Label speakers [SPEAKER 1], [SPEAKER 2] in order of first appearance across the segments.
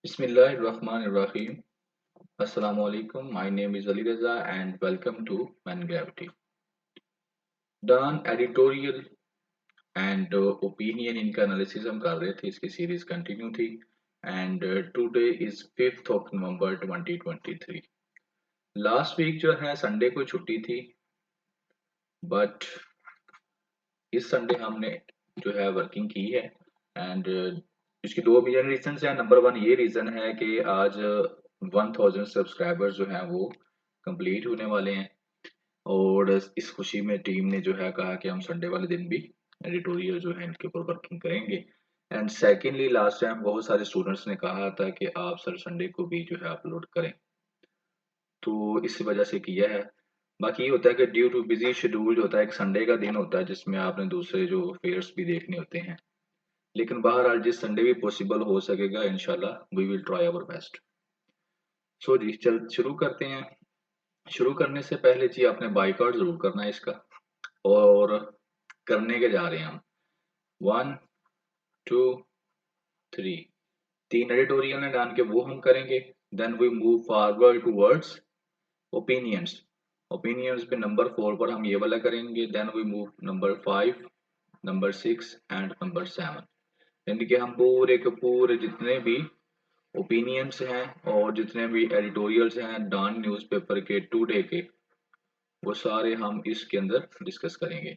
[SPEAKER 1] Bismillahirrahmanirrahim. Assalamu alaikum. My name is Ali Reza and welcome to Man Gravity. Dawn editorial and opinion इनका analysis हम कर रहे थे, इसकी सीरीज कंटिन्यू थी and today is 5th of November 2023। Last week जो है संडे को छुट्टी थी, बट इस संडे हमने जो है वर्किंग की है एंड इसकी दो मेजर रीजन है। नंबर वन ये रीज़न है कि आज 1000 सब्सक्राइबर्स जो हैं वो कंप्लीट होने वाले हैं और इस खुशी में टीम ने जो है कहा कि हम संडे वाले दिन भी एडिटोरियल जो है इनके ऊपर वर्किंग करेंगे। एंड सेकेंडली लास्ट टाइम बहुत सारे स्टूडेंट्स ने कहा था कि आप सर संडे को भी जो है अपलोड करें, तो इस वजह से किया है। बाकी ये होता है कि ड्यू टू बिजी शेड्यूल होता है, एक संडे का दिन होता है जिसमें आपने दूसरे जो फेयर्स भी देखने होते हैं, लेकिन बहरहाल जिस संडे भी पॉसिबल हो सकेगा इंशाल्लाह we will try our best. So जी चल शुरू करते हैं। शुरू करने से पहले जी आपने बाइकआउट जरूर करना है इसका, और करने के जा रहे हैं हम। 1 2 3 तीन एडिटोरियल ने डाल के वो हम करेंगे। Then we move forward towards opinions. Opinions पे नंबर 4 पर हम ये वाला करेंगे। Then we move number 5, number 6 and number 7। यानी कि हम पूरे के पूरे जितने भी ओपिनियंस हैं और जितने भी एडिटोरियल्स हैं डॉन न्यूज़पेपर के टुडे के, वो सारे हम इसके अंदर डिस्कस करेंगे।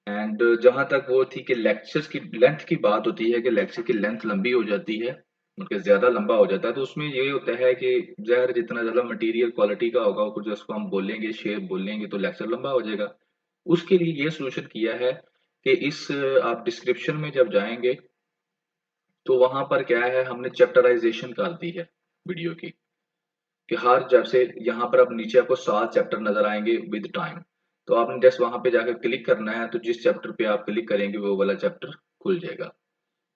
[SPEAKER 1] एंड जहां तक वो थी कि लेक्चर्स की लेंथ की बात होती है कि लेक्चर की लेंथ लंबी हो जाती है, मतलब ज्यादा लंबा हो जाता है, तो उसमें ये होता है कि ज़ाहिर जितना ज्यादा मटेरियल क्वालिटी का होगा कुछ जिसको हम बोलेंगे शेप बोलेंगे तो लेक्चर लंबा हो जाएगा। उसके लिए ये सोल्यूशन किया है कि इस आप डिस्क्रिप्शन में जब जाएंगे तो वहां पर क्या है, हमने चैप्टराइजेशन कर दी है वीडियो की, कि हर जैसे यहाँ पर अब नीचे आपको 7 चैप्टर नजर आएंगे विद टाइम, तो आपने जस्ट वहां पे जाकर क्लिक करना है, तो जिस चैप्टर पे आप क्लिक करेंगे वो वाला चैप्टर खुल जाएगा।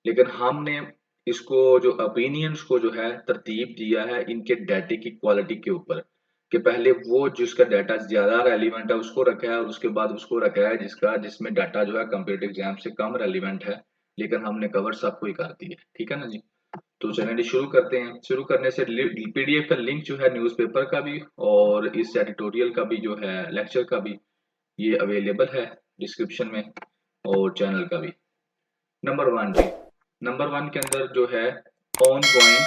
[SPEAKER 1] लेकिन हमने इसको जो ओपिनियंस को जो है तरतीब दिया है इनके डाटे की क्वालिटी के ऊपर, कि पहले वो जिसका डाटा ज्यादा रेलिवेंट है उसको रखा है और उसके बाद उसको रखा है जिसका जिसमें डाटा जो है कंप्यूटर एग्जाम से कम रेलिवेंट है, लेकिन हमने कवर सबको ही कर दिया। ठीक है ना जी। तो चलिए शुरू करते हैं। शुरू करने से पीडीएफ का लिंक जो है न्यूज़पेपर का भी और इस एडिटोरियल का भी जो है लेक्चर का भी ये अवेलेबल है डिस्क्रिप्शन में, और चैनल का भी। नंबर वन जी, नंबर वन के अंदर जो है on going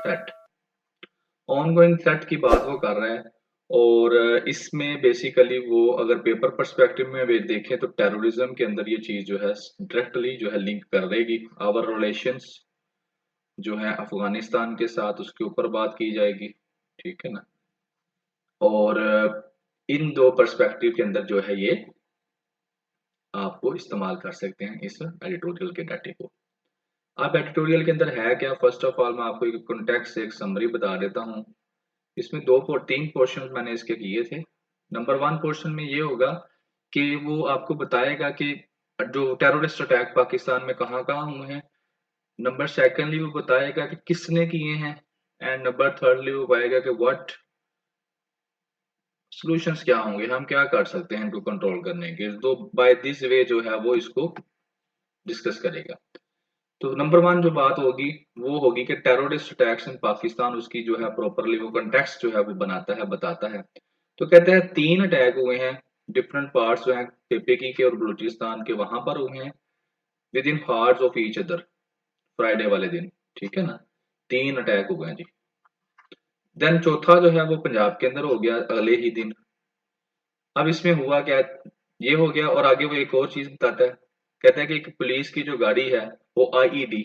[SPEAKER 1] threat. On going threat की बात वो कर रहा है और इसमें बेसिकली वो अगर पेपर पर्सपेक्टिव में भी देखें तो टेररिज्म के अंदर ये चीज जो है डायरेक्टली जो है लिंक कर देगी। आवर रिलेशंस जो है अफगानिस्तान के साथ उसके ऊपर बात की जाएगी। ठीक है ना। और इन दो पर्सपेक्टिव के अंदर जो है ये आपको इस्तेमाल कर सकते हैं इस एडिटोरियल के डाटे को। अब एडिटोरियल के अंदर है क्या, फर्स्ट ऑफ ऑल मैं आपको एक कॉन्टेक्स्ट से एक समरी बता देता हूँ। इसमें तीन पोर्शन मैंने इसके किए थे। नंबर वन पोर्शन में ये होगा कि वो आपको बताएगा कि जो टेररिस्ट अटैक पाकिस्तान में कहाँ कहाँ हुए हैं। नंबर सेकंडली वो बताएगा कि किसने किए हैं। एंड नंबर थर्डली वो बताएगा कि व्हाट सॉल्यूशंस क्या होंगे, हम क्या कर सकते हैं इनको कंट्रोल करने के। तो बाय दिस वे जो है वो इसको डिस्कस करेगा। तो नंबर वन जो बात होगी वो होगी कि टेररिस्ट अटैक्स इन पाकिस्तान, उसकी जो है प्रॉपरली वो कंटेक्स्ट जो है वो बनाता है बताता है। तो कहते हैं 3 अटैक हुए हैं डिफरेंट पार्ट्स जो हैं केपीकी के और बलूचिस्तान के, वहां पर हुए हैं within hours of each other, Friday वाले दिन। ठीक है ना। 3 अटैक हुए हैं जी। देन चौथा जो है वो पंजाब के अंदर हो गया अगले ही दिन। अब इसमें हुआ क्या, ये हो गया और आगे वो एक और चीज बताता है। कहता है कि एक पुलिस की जो गाड़ी है वो आईईडी,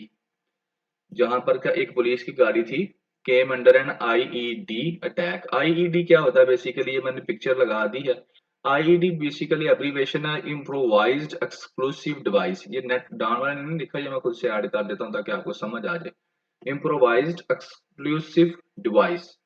[SPEAKER 1] जहां पर का एक पुलिस की गाड़ी थी, came under an IED attack. IED क्या होता है बेसिकली, ये मैंने पिक्चर लगा दी है। आईईडी बेसिकली एब्रीविएशन है इम्प्रोवाइज्ड एक्सप्लोसिव डिवाइस। ये नेट डाउन वाले ने नहीं लिखा, ये मैं खुद से ऐड कर देता हूँ ताकि आपको समझ आ जाए। इम्प्रोवाइज्ड एक्सप्लोसिव डिवाइस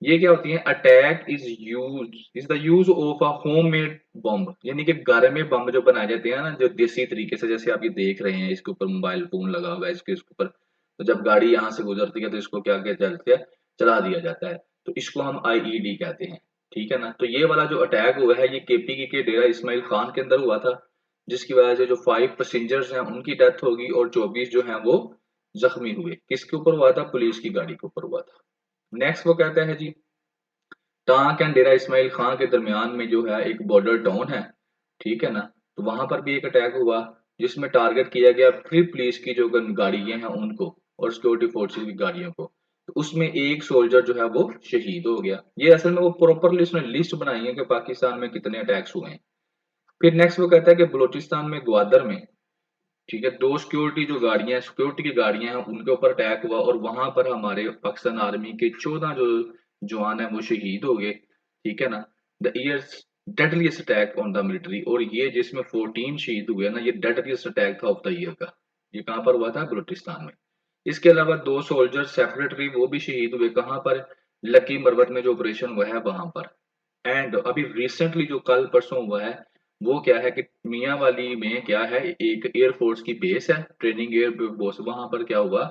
[SPEAKER 1] ये क्या होती है, attack is the use of a homemade bomb, यानी कि घर में बम जो बनाए जाते हैं ना जो देसी तरीके से, जैसे आप ये देख रहे हैं इसके ऊपर मोबाइल फोन लगा हुआ है इसके ऊपर, तो जब गाड़ी यहाँ से गुजरती है तो इसको क्या क्या चलते हैं, चला दिया जाता है, तो इसको हम आईईडी कहते हैं। ठीक है ना। तो ये वाला जो अटैक हुआ है ये केपीकी के डेरा इस्माइल खान के अंदर हुआ था, जिसकी वजह से जो 5 पैसेंजर्स हैं उनकी डेथ होगी और 24 जो है वो जख्मी हुए। किसके ऊपर हुआ था? पुलिस की गाड़ी के ऊपर हुआ था। नेक्स्ट वो कहता है जी, टांक एंड डेरा इस्माइल खां के दरमियान में जो है एक बॉर्डर टाउन है, ठीक है ना, तो वहां पर भी एक अटैक हुआ जिसमें टारगेट किया गया फिर पुलिस की जो गाड़ियां हैं उनको और सिक्योरिटी फोर्सेस की गाड़ियों को। तो उसमें एक सोल्जर जो है वो शहीद हो गया। ये असल में वो प्रॉपरली उसने लिस्ट बनाई है कि पाकिस्तान में कितने अटैक्स हुए हैं। फिर नेक्स्ट वो कहता है कि बलूचिस्तान में ग्वादर में, ठीक है, दो सिक्योरिटी जो गाड़ियां सिक्योरिटी की गाड़ियां हैं उनके ऊपर अटैक हुआ और वहां पर हमारे पाकिस्तान आर्मी के 14 जो जवान है वो शहीद हो गए, ठीक है ना। The years deadliest attack on the military, और ये जिसमें 14 शहीद हुए ना, ये डेडलीस्ट अटैक था ऑफ द ईयर का। ये कहाँ पर हुआ था? बलूचिस्तान में। इसके अलावा दो सोल्जर सेपरेटरी वो भी शहीद हुए, कहाँ पर? लकी मरवत में जो ऑपरेशन हुआ है वहां पर। एंड अभी रिसेंटली जो कल परसों हुआ है वो क्या है कि मियांवाली में क्या है, एक एयरफोर्स की बेस है, ट्रेनिंग एयर फोर्स, वहां पर क्या हुआ,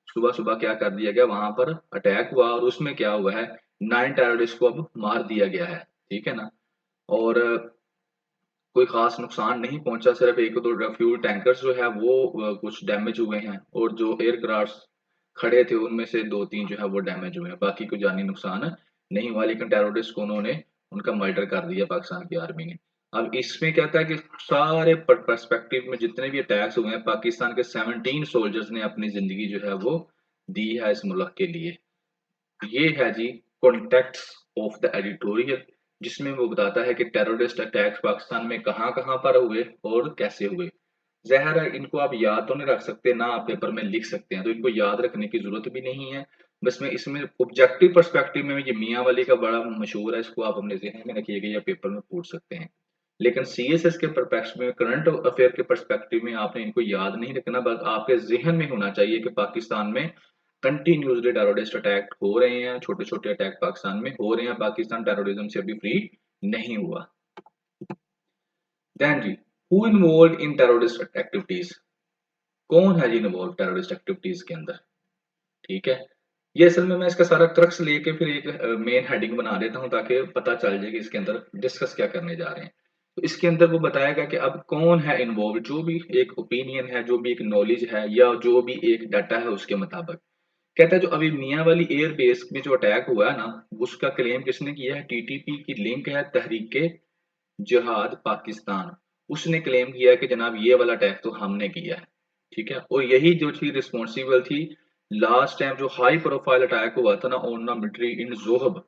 [SPEAKER 1] सुबह सुबह क्या कर दिया गया, वहां पर अटैक हुआ और उसमें क्या हुआ है, 9 टेररिस्ट को अब मार दिया गया है, ठीक है ना। और कोई खास नुकसान नहीं पहुंचा, सिर्फ एक दो फ्यूल टैंकर्स जो है वो कुछ डैमेज हुए हैं, और जो एयरक्राफ्ट खड़े थे उनमें से दो तीन जो है वो डैमेज हुए हैं, बाकी कोई जानी नुकसान नहीं हुआ। लेकिन टेररिस्ट को उन्होंने उनका मर्डर कर दिया पाकिस्तान की आर्मी ने। अब इसमें कहता है कि सारे पर्सपेक्टिव में जितने भी अटैक्स हुए हैं, पाकिस्तान के 17 सोल्जर्स ने अपनी जिंदगी जो है वो दी है इस मुल्क के लिए। ये है जी कॉन्टेक्स्ट ऑफ द एडिटोरियल, जिसमें वो बताता है कि टेररिस्ट अटैक्स पाकिस्तान में कहाँ कहाँ पर हुए और कैसे हुए। ज़ाहिर है इनको आप याद तो नहीं रख सकते ना, आप पेपर में लिख सकते हैं, तो इनको याद रखने की जरूरत भी नहीं है। बस में इसमें ऑब्जेक्टिव पर्सपेक्टिव में ये मियाँ वाली का बड़ा मशहूर है, इसको आप अपने जहन में रखिएगा या पेपर में पूछ सकते हैं। लेकिन सीएसएस के पर्सपेक्टिव में, करंट अफेयर के पर्सपेक्टिव में आपने इनको याद नहीं रखना, बस आपके जहन में होना चाहिए कि पाकिस्तान में कंटिन्यूसली टेररिस्ट अटैक हो रहे हैं, छोटे छोटे अटैक पाकिस्तान में हो रहे हैं, पाकिस्तान टेररिज्म से अभी फ्री नहीं हुआ। देन जी, who involve in terrorist activities, कौन है जी इन्वॉल्व टेररिस्ट एक्टिविटीज के अंदर, ठीक है। ये असल में मैं इसका सारा क्रक्स लेके फिर एक मेन हेडिंग बना देता हूँ ताकि पता चल जाए कि इसके अंदर डिस्कस क्या करने जा रहे हैं। तो इसके अंदर वो बताएगा कि अब कौन है इन्वॉल्व, जो भी एक ओपिनियन है, जो भी एक नॉलेज है, या जो भी एक डाटा है उसके मुताबिक। कहता है जो अभी मियाँ वाली एयर बेस में जो अटैक हुआ है ना, उसका क्लेम किसने किया है? टीटीपी की लिंक है तहरीक जिहाद पाकिस्तान, उसने क्लेम किया कि जनाब ये वाला अटैक तो हमने किया है, ठीक है। और यही जो थी रिस्पॉन्सिबल थी लास्ट टाइम जो हाई प्रोफाइल अटैक हुआ था ना ऑन द मिलिट्री इन जोहब,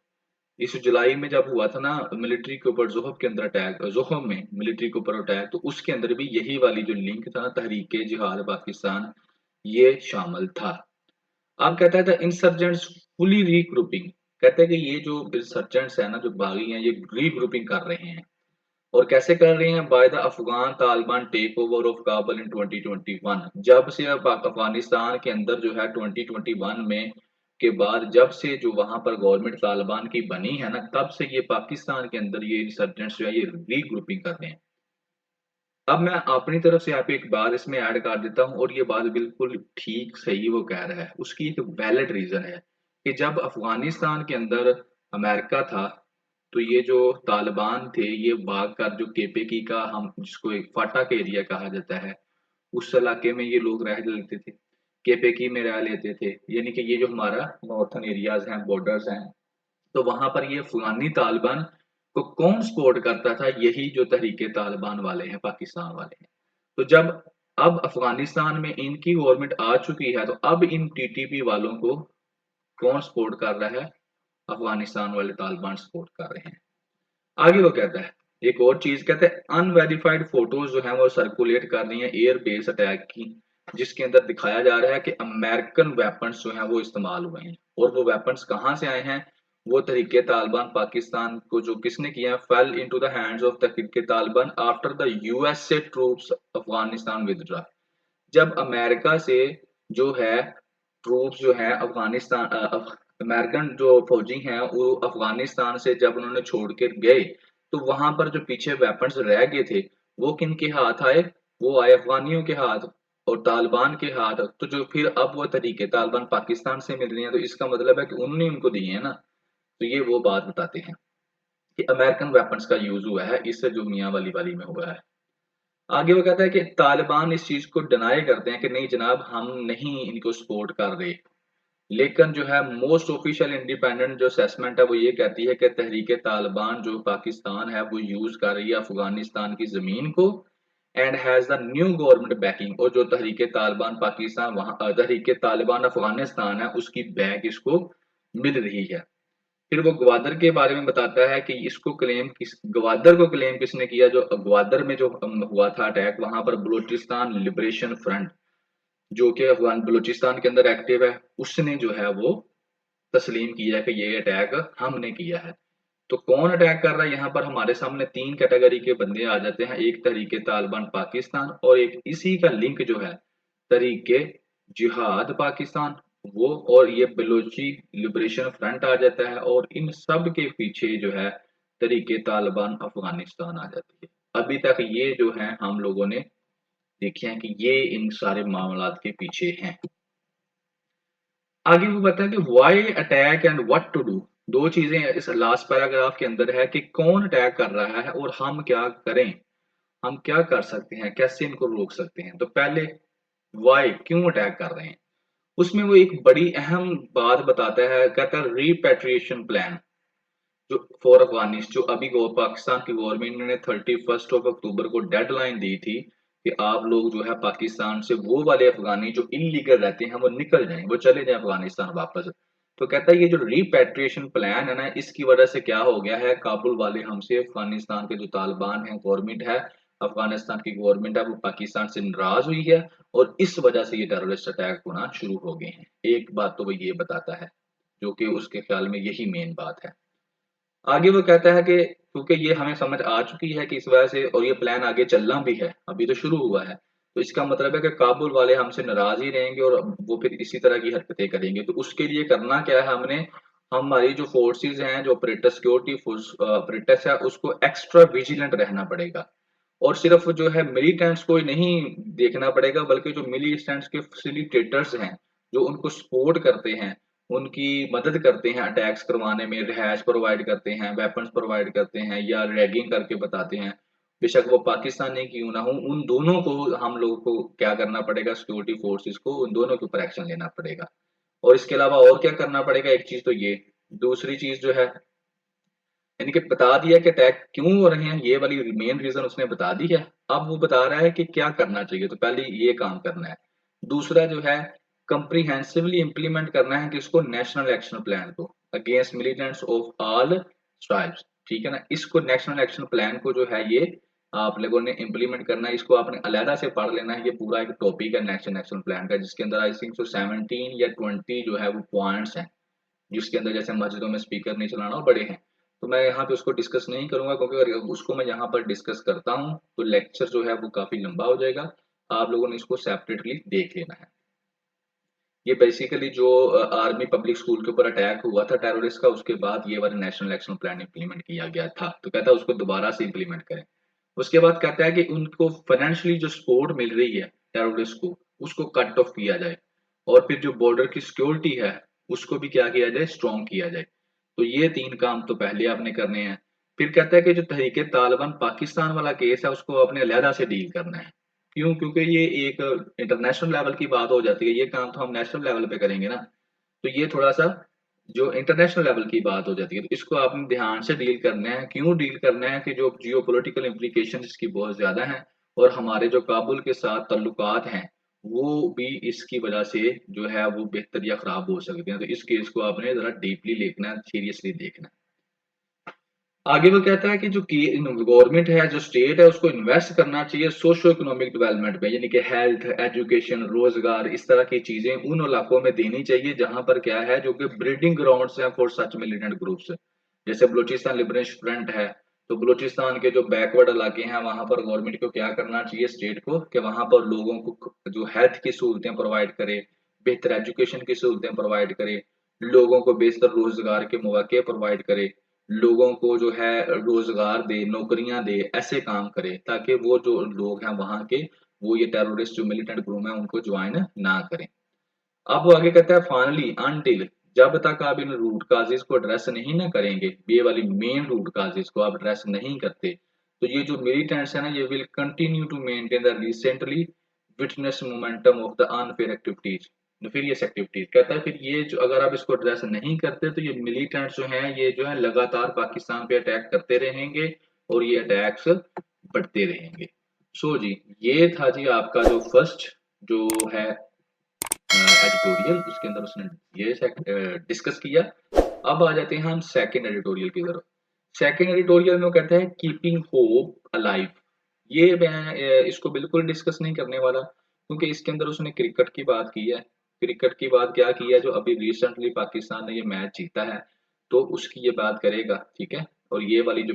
[SPEAKER 1] इस जुलाई में जब हुआ था ना मिलिट्री के ऊपर जोहब के अंदर अटैक, जोहब में मिलिट्री के ऊपर अटैक, तो उसके अंदर भी यही वाली जो लिंक था ना तहरीक जिहाद पाकिस्तान, ये शामिल था। अब कहता है द इंसर्जेंट्स फुली रीग्रुपिंग, कहते हैं कि ये जो इंसर्जेंट्स है ना, जो बागी हैं, ये रीग्रुपिंग कर रहे हैं। और कैसे कर रहे हैं? By the Afghan Taliban take over of Kabul in 2021, जब से अब अफगानिस्तान के अंदर जो है 2021 में के बाद जब से जो वहां पर गवर्नमेंट तालिबान की बनी है ना, तब से ये पाकिस्तान के अंदर ये इंसर्जेंट्स जो है ये रीग्रुपिंग कर रहे हैं। अब मैं अपनी तरफ से यहाँ पे एक बात इसमें ऐड कर देता हूँ, और ये बात बिल्कुल ठीक सही वो कह रहा है, उसकी एक वैलिड रीजन है कि जब अफगानिस्तान के अंदर अमेरिका था, तो ये जो तालिबान थे ये भाग कर जो केपीके का, हम जिसको एक फाटा का एरिया कहा जाता है, उस इलाके में ये लोग रह लेते थे, केपीके में रह लेते थे, यानी कि ये जो हमारा नॉर्थन एरियाज हैं, बॉर्डर्स हैं, तो वहां पर ये अफगानी तालिबान को कौन सपोर्ट करता था? यही जो तहरीके तालिबान वाले हैं, पाकिस्तान वाले हैं। तो जब अब अफगानिस्तान में इनकी गवर्नमेंट आ चुकी है, तो अब इन टीटीपी वालों को कौन सपोर्ट कर रहा है? अफगानिस्तान वाले तालिबान सपोर्ट कर रहे हैं। आगे वो कहता है एक और चीज, कहते हैं अनवेरिफाइड फोटोज जो है वो सर्कुलेट कर रही है एयर बेस अटैक की, जिसके अंदर दिखाया जा रहा है कि अमेरिकन वेपन्स जो है वो इस्तेमाल हुए हैं। और वो वेपन्स कहाँ से आए हैं? वो तरीके तालिबान पाकिस्तान को जो किसने किया, fail into the hands of Tehreek Taliban after the USA troops Afghanistan withdraw, जब अमेरिका से जो है ट्रूप्स जो है अफगानिस्तान अमेरिकन जो फौजी हैं वो अफगानिस्तान से जब उन्होंने छोड़ के गए, तो वहां पर जो पीछे वेपन्स रह गए थे वो किन के हाथ आए? वो आए अफगानियों के हाथ और तालिबान के हाथ। तो जो फिर अब वो तरीके तालिबान पाकिस्तान से मिल रही हैं, तो इसका मतलब है कि उन्होंने उनको दिए हैं ना। तो ये वो बात बताते हैं कि अमेरिकन वेपन्स का यूज हुआ है इससे जो मियाँ वाली में हुआ है। आगे वो कहता है कि तालिबान इस चीज को डिनाई करते हैं कि नहीं जनाब, हम नहीं इनको सपोर्ट कर रहे। लेकिन जो है मोस्ट ऑफिशियल इंडिपेंडेंट जो असेसमेंट है वो ये कहती है कि तहरीक तालिबान जो पाकिस्तान है वो यूज कर रही है अफगानिस्तान की जमीन को, and has the new government banking. और जो तहरीक तालिबान पाकिस्तान वहां तहरीक तालिबान अफगानिस्तान है उसकी बैक इसको मिल रही है। फिर वो ग्वादर के बारे में बताता है कि इसको क्लेम किस ग्वादर को क्लेम किसने किया, जो ग्वादर में जो हुआ था अटैक, वहां पर बलूचिस्तान लिबरेशन फ्रंट जो कि अफगान बलूचिस्तान के अंदर एक्टिव है, उसने जो है वो तस्लीम किया कि ये अटैक हमने किया है। तो कौन अटैक कर रहा है, यहाँ पर हमारे सामने तीन कैटेगरी के बंदे आ जाते हैं, एक तहरीके तालिबान पाकिस्तान और एक इसी का लिंक जो है तहरीके जिहाद पाकिस्तान वो, और ये बलोची लिबरेशन फ्रंट आ जाता है, और इन सब के पीछे जो है तहरीके तालिबान अफगानिस्तान आ जाती है। अभी तक ये जो है हम लोगों ने देखे हैं कि ये इन सारे मामलात के पीछे हैं। आगे वो बताया कि why attack and what to do. दो चीजें इस लास्ट पैराग्राफ के अंदर है कि कौन अटैक कर रहा है और हम क्या करें, हम क्या कर सकते हैं, कैसे इनको रोक सकते हैं। तो पहले व्हाई, क्यों अटैक कर रहे हैं, उसमें वो एक बड़ी अहम बात बताता है, कहता है रिपेट्रिएशन प्लान जो फॉर अफगानिस, जो अभी पाकिस्तान की गवर्नमेंट ने 31 अक्टूबर को डेडलाइन दी थी कि आप लोग जो है पाकिस्तान से वो वाले अफगानी जो इलीगल रहते हैं वो निकल जाएं, वो चले जाएं अफगानिस्तान वापस। तो कहता है ये जो रिपेट्रिएशन प्लान है ना, इसकी वजह से क्या हो गया है, काबुल वाले हमसे, अफगानिस्तान के जो तालिबान है गवर्नमेंट है, अफगानिस्तान की गवर्नमेंट है, वो पाकिस्तान से नाराज हुई है और इस वजह से ये टेररिस्ट अटैक होना शुरू हो गए हैं। एक बात तो वो ये बताता है, जो कि उसके ख्याल में यही मेन बात है। आगे वो कहता है कि क्योंकि ये हमें समझ आ चुकी है कि इस वजह से, और ये प्लान आगे चलना भी है, अभी तो शुरू हुआ है, तो इसका मतलब है कि काबुल वाले हमसे नाराज ही रहेंगे और वो फिर इसी तरह की हरकतें करेंगे। तो उसके लिए करना क्या है हमने, हमारी जो फोर्सेस हैं, जो ऑपरेटर सिक्योरिटी फोर्स ऑपरेटर्स है, उसको एक्स्ट्रा विजिलेंट रहना पड़ेगा। और सिर्फ जो है मिलिटेंट्स को ही नहीं देखना पड़ेगा, बल्कि जो मिलिटेंट्स के फैसिलिटेटर्स हैं, जो उनको सपोर्ट करते हैं, उनकी मदद करते हैं अटैक्स करवाने में, रिहाइश प्रोवाइड करते हैं, वेपन्स प्रोवाइड करते हैं या रैगिंग करके बताते हैं, बेशक वो पाकिस्तानी क्यों ना हो, उन दोनों को हम लोगों को क्या करना पड़ेगा, सिक्योरिटी फोर्सेस को उन दोनों के ऊपर एक्शन लेना पड़ेगा। और इसके अलावा और क्या करना पड़ेगा, एक चीज तो ये, दूसरी चीज जो है, यानी कि बता दिया कि अटैक क्यों हो रहे हैं, ये वाली मेन रीजन उसने बता दी है। अब वो बता रहा है कि क्या करना चाहिए, तो पहले ये काम करना है। दूसरा जो है, कंप्रीहेंसिवली इंप्लीमेंट करना है कि इसको नेशनल एक्शन प्लान को against militants of all tribes, ठीक है ना। इसको नेशनल एक्शन प्लान को जो है ये आप लोगों ने इंप्लीमेंट करना है, इसको आपने अलहदा से पढ़ लेना है। ये पूरा एक टॉपिक है नेशनल एक्शन प्लान का, जिसके अंदर आई थिंक 17 या 20 जो है वो पॉइंट्स हैं, जिसके अंदर जैसे मस्जिदों में स्पीकर नहीं चलाना और बड़े हैं। तो मैं यहाँ पे उसको डिस्कस नहीं करूंगा, क्योंकि अगर उसको मैं यहाँ पर डिस्कस करता हूँ तो लेक्चर जो है वो काफी लंबा हो जाएगा। आप लोगों ने इसको सेपरेटली देख लेना है। ये बेसिकली जो आर्मी पब्लिक स्कूल के ऊपर अटैक हुआ था टेररिस्ट का, उसके बाद ये वाला नेशनल एक्शन प्लान इंप्लीमेंट किया गया था। तो कहता है उसको दोबारा से इंप्लीमेंट करें। उसके बाद कहता है कि उनको फाइनेंशियली जो सपोर्ट मिल रही है टेररिस्ट को, उसको कट ऑफ किया जाए, और फिर जो बॉर्डर की सिक्योरिटी है उसको भी क्या किया जाए, स्ट्रॉन्ग किया जाए। तो ये तीन काम तो पहले आपने करने हैं। फिर कहता है कि जो तहरीके तालिबान पाकिस्तान वाला केस है उसको आपने अलहदा से डील करना है। क्यों, क्योंकि ये एक इंटरनेशनल लेवल की बात हो जाती है, ये काम तो हम नेशनल लेवल पे करेंगे ना, तो ये थोड़ा सा जो इंटरनेशनल लेवल की बात हो जाती है, तो इसको आपने ध्यान से डील करना है। क्यों डील करना है कि जो जियो पोलिटिकल इम्प्लीकेशन इसकी बहुत ज्यादा हैं, और हमारे जो काबुल के साथ ताल्लुकात हैं वो भी इसकी वजह से जो है वो बेहतर या खराब हो सकते हैं। तो इस केस को आपने जरा डीपली देखना है, सीरियसली देखना है। आगे वो कहता है कि जो गवर्नमेंट है, जो स्टेट है, उसको इन्वेस्ट करना चाहिए सोशो इकोनॉमिक डेवलपमेंट में, यानी कि हेल्थ, एजुकेशन, रोजगार, इस तरह की चीजें उन इलाकों में देनी चाहिए जहां पर क्या है, जो कि ब्रीडिंग ग्राउंड्स हैं फॉर सच मिलिटेंट ग्रुप्स। जैसे बलूचिस्तान लिबरेशन फ्रंट है, तो बलूचिस्तान के जो बैकवर्ड इलाके हैं वहां पर गवर्नमेंट को क्या करना चाहिए, स्टेट को, कि वहां पर लोगों को जो हेल्थ की सहूलतें प्रोवाइड करे, बेहतर एजुकेशन की सहूलतें प्रोवाइड करे, लोगों को बेहतर रोजगार के मौके प्रोवाइड करे, लोगों को जो है रोजगार दे, नौकरियां दे, ऐसे काम करे ताकि वो जो लोग हैं वहां के, वो ये टेररिस्ट जो मिलिटेंट ग्रुप है उनको ज्वाइन ना करें। अब वो आगे कहता है फाइनली अनटिल, जब तक आप इन रूट काजेस को एड्रेस नहीं ना करेंगे, ये वाली मेन रूट काजेस को आप एड्रेस नहीं करते, तो ये जो मिलिटेंट्स है ना, ये will continue to maintain the recently witness momentum of the unfair activities, nefarious activities. कहता है फिर ये जो अगर आप इसको एड्रेस नहीं करते तो ये मिलिटेंट्स जो हैं ये जो है लगातार पाकिस्तान पे अटैक करते रहेंगे और ये अटैक्स बढ़ते रहेंगे। सो जी, ये था जी आपका जो फर्स्ट जो है एडिटोरियल, उसके अंदर उसने ये डिस्कस किया। अब आ जाते हैं हम सेकंड एडिटोरियल की तरफ। सेकंड एडिटोरियल में वो कहता है कीपिंग होप अलाइव। ये मैं इसको बिल्कुल डिस्कस नहीं करने वाला, क्योंकि इसके अंदर उसने क्रिकेट की बात की है। क्रिकेट की बात क्या की है, जो अभी रिसेंटली पाकिस्तान ने ये मैच जीता है, तो उसकी ये बात करेगा, ठीक है। और ये वाली जो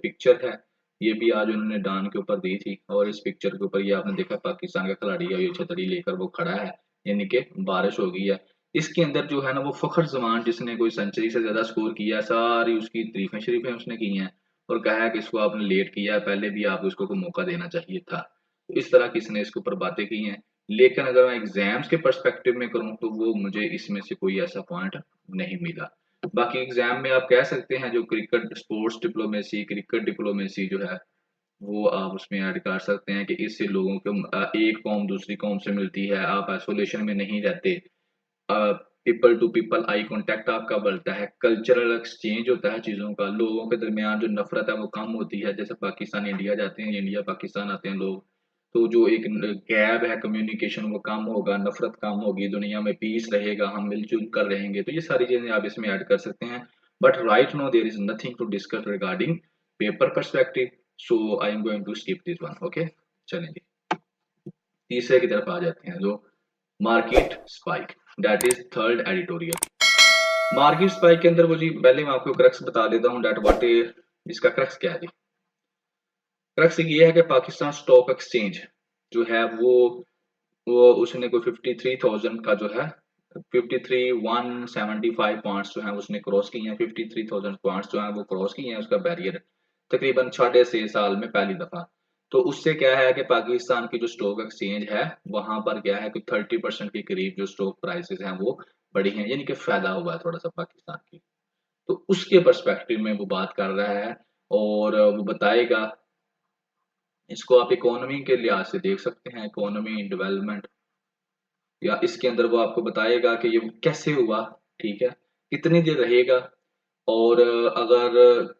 [SPEAKER 1] पिक्चर है, ये भी आज उन्होंने डॉन के ऊपर दी थी, और इस पिक्चर के ऊपर ये आपने देखा पाकिस्तान का खिलाड़ी है, ये छतरी लेकर वो खड़ा है, यानी कि बारिश हो गई है। इसके अंदर जो है ना वो फखर जमान, जिसने कोई सेंचुरी से ज्यादा स्कोर किया, सारी उसकी तारीफें शरीफें उसने की हैं, और कहा है कि इसको आपने लेट किया है, पहले भी आपको इसको कोई मौका देना चाहिए था। तो इस तरह की इसने इसके ऊपर बातें की हैं। लेकिन अगर मैं एग्जाम्स के पर्सपेक्टिव में करूं तो वो मुझे इसमें से कोई ऐसा पॉइंट नहीं मिला। बाकी एग्जाम में आप कह सकते हैं जो cricket sports diplomacy, cricket diplomacy जो है, वो आप उसमें ऐड कर सकते हैं कि इससे लोगों को एक कौम दूसरी कौम से मिलती है, आप आइसोलेशन में नहीं रहते, people to people eye contact आपका बढ़ता है, कल्चरल एक्सचेंज होता है चीज़ों का, लोगों के दरमियान जो नफरत है वो कम होती है। जैसे पाकिस्तान इंडिया जाते हैं, इंडिया पाकिस्तान आते हैं लोग, तो जो एक गैप है कम्युनिकेशन वो कम होगा, नफरत कम होगी, दुनिया में पीस रहेगा, हम मिलजुल कर रहेंगे। तो ये सारी चीज़ें आप इसमें ऐड कर सकते हैं। But right now there is nothing to discuss regarding paper perspective, so I am going to skip this one. Okay, चलेंगे तीसरे की तरफ आ जाते हैं, जो market spike, that is third editorial. Market spike के अंदर वो जी, पहले मैं आपको क्रक्स बता देता हूँ, दैट व्हाट इज, इसका क्रक्स क्या है जी। क्रक्स ये है कि पाकिस्तान स्टॉक एक्सचेंज जो है वो उसने कोई 53,000 का जो है 53,175 पॉइंट्स जो है उसने क्रॉस किए हैं, 53,000 पॉइंट्स जो है वो क्रॉस किए हैं, उसका बैरियर तकरीबन 6.5 साल में पहली दफा। तो उससे क्या है कि पाकिस्तान की जो स्टॉक एक्सचेंज है वहां पर क्या है कि 30% के करीब जो स्टॉक प्राइसेस हैं वो बढ़ी हैं, यानी कि फायदा हुआ है थोड़ा सा पाकिस्तान की। तो उसके पर्सपेक्टिव में वो बात कर रहा है, और वो बताएगा, इसको आप इकोनॉमी के लिहाज से देख सकते हैं, इकोनॉमी डेवलपमेंट, या इसके अंदर वो आपको बताएगा कि ये कैसे हुआ, ठीक है, कितनी देर रहेगा, और अगर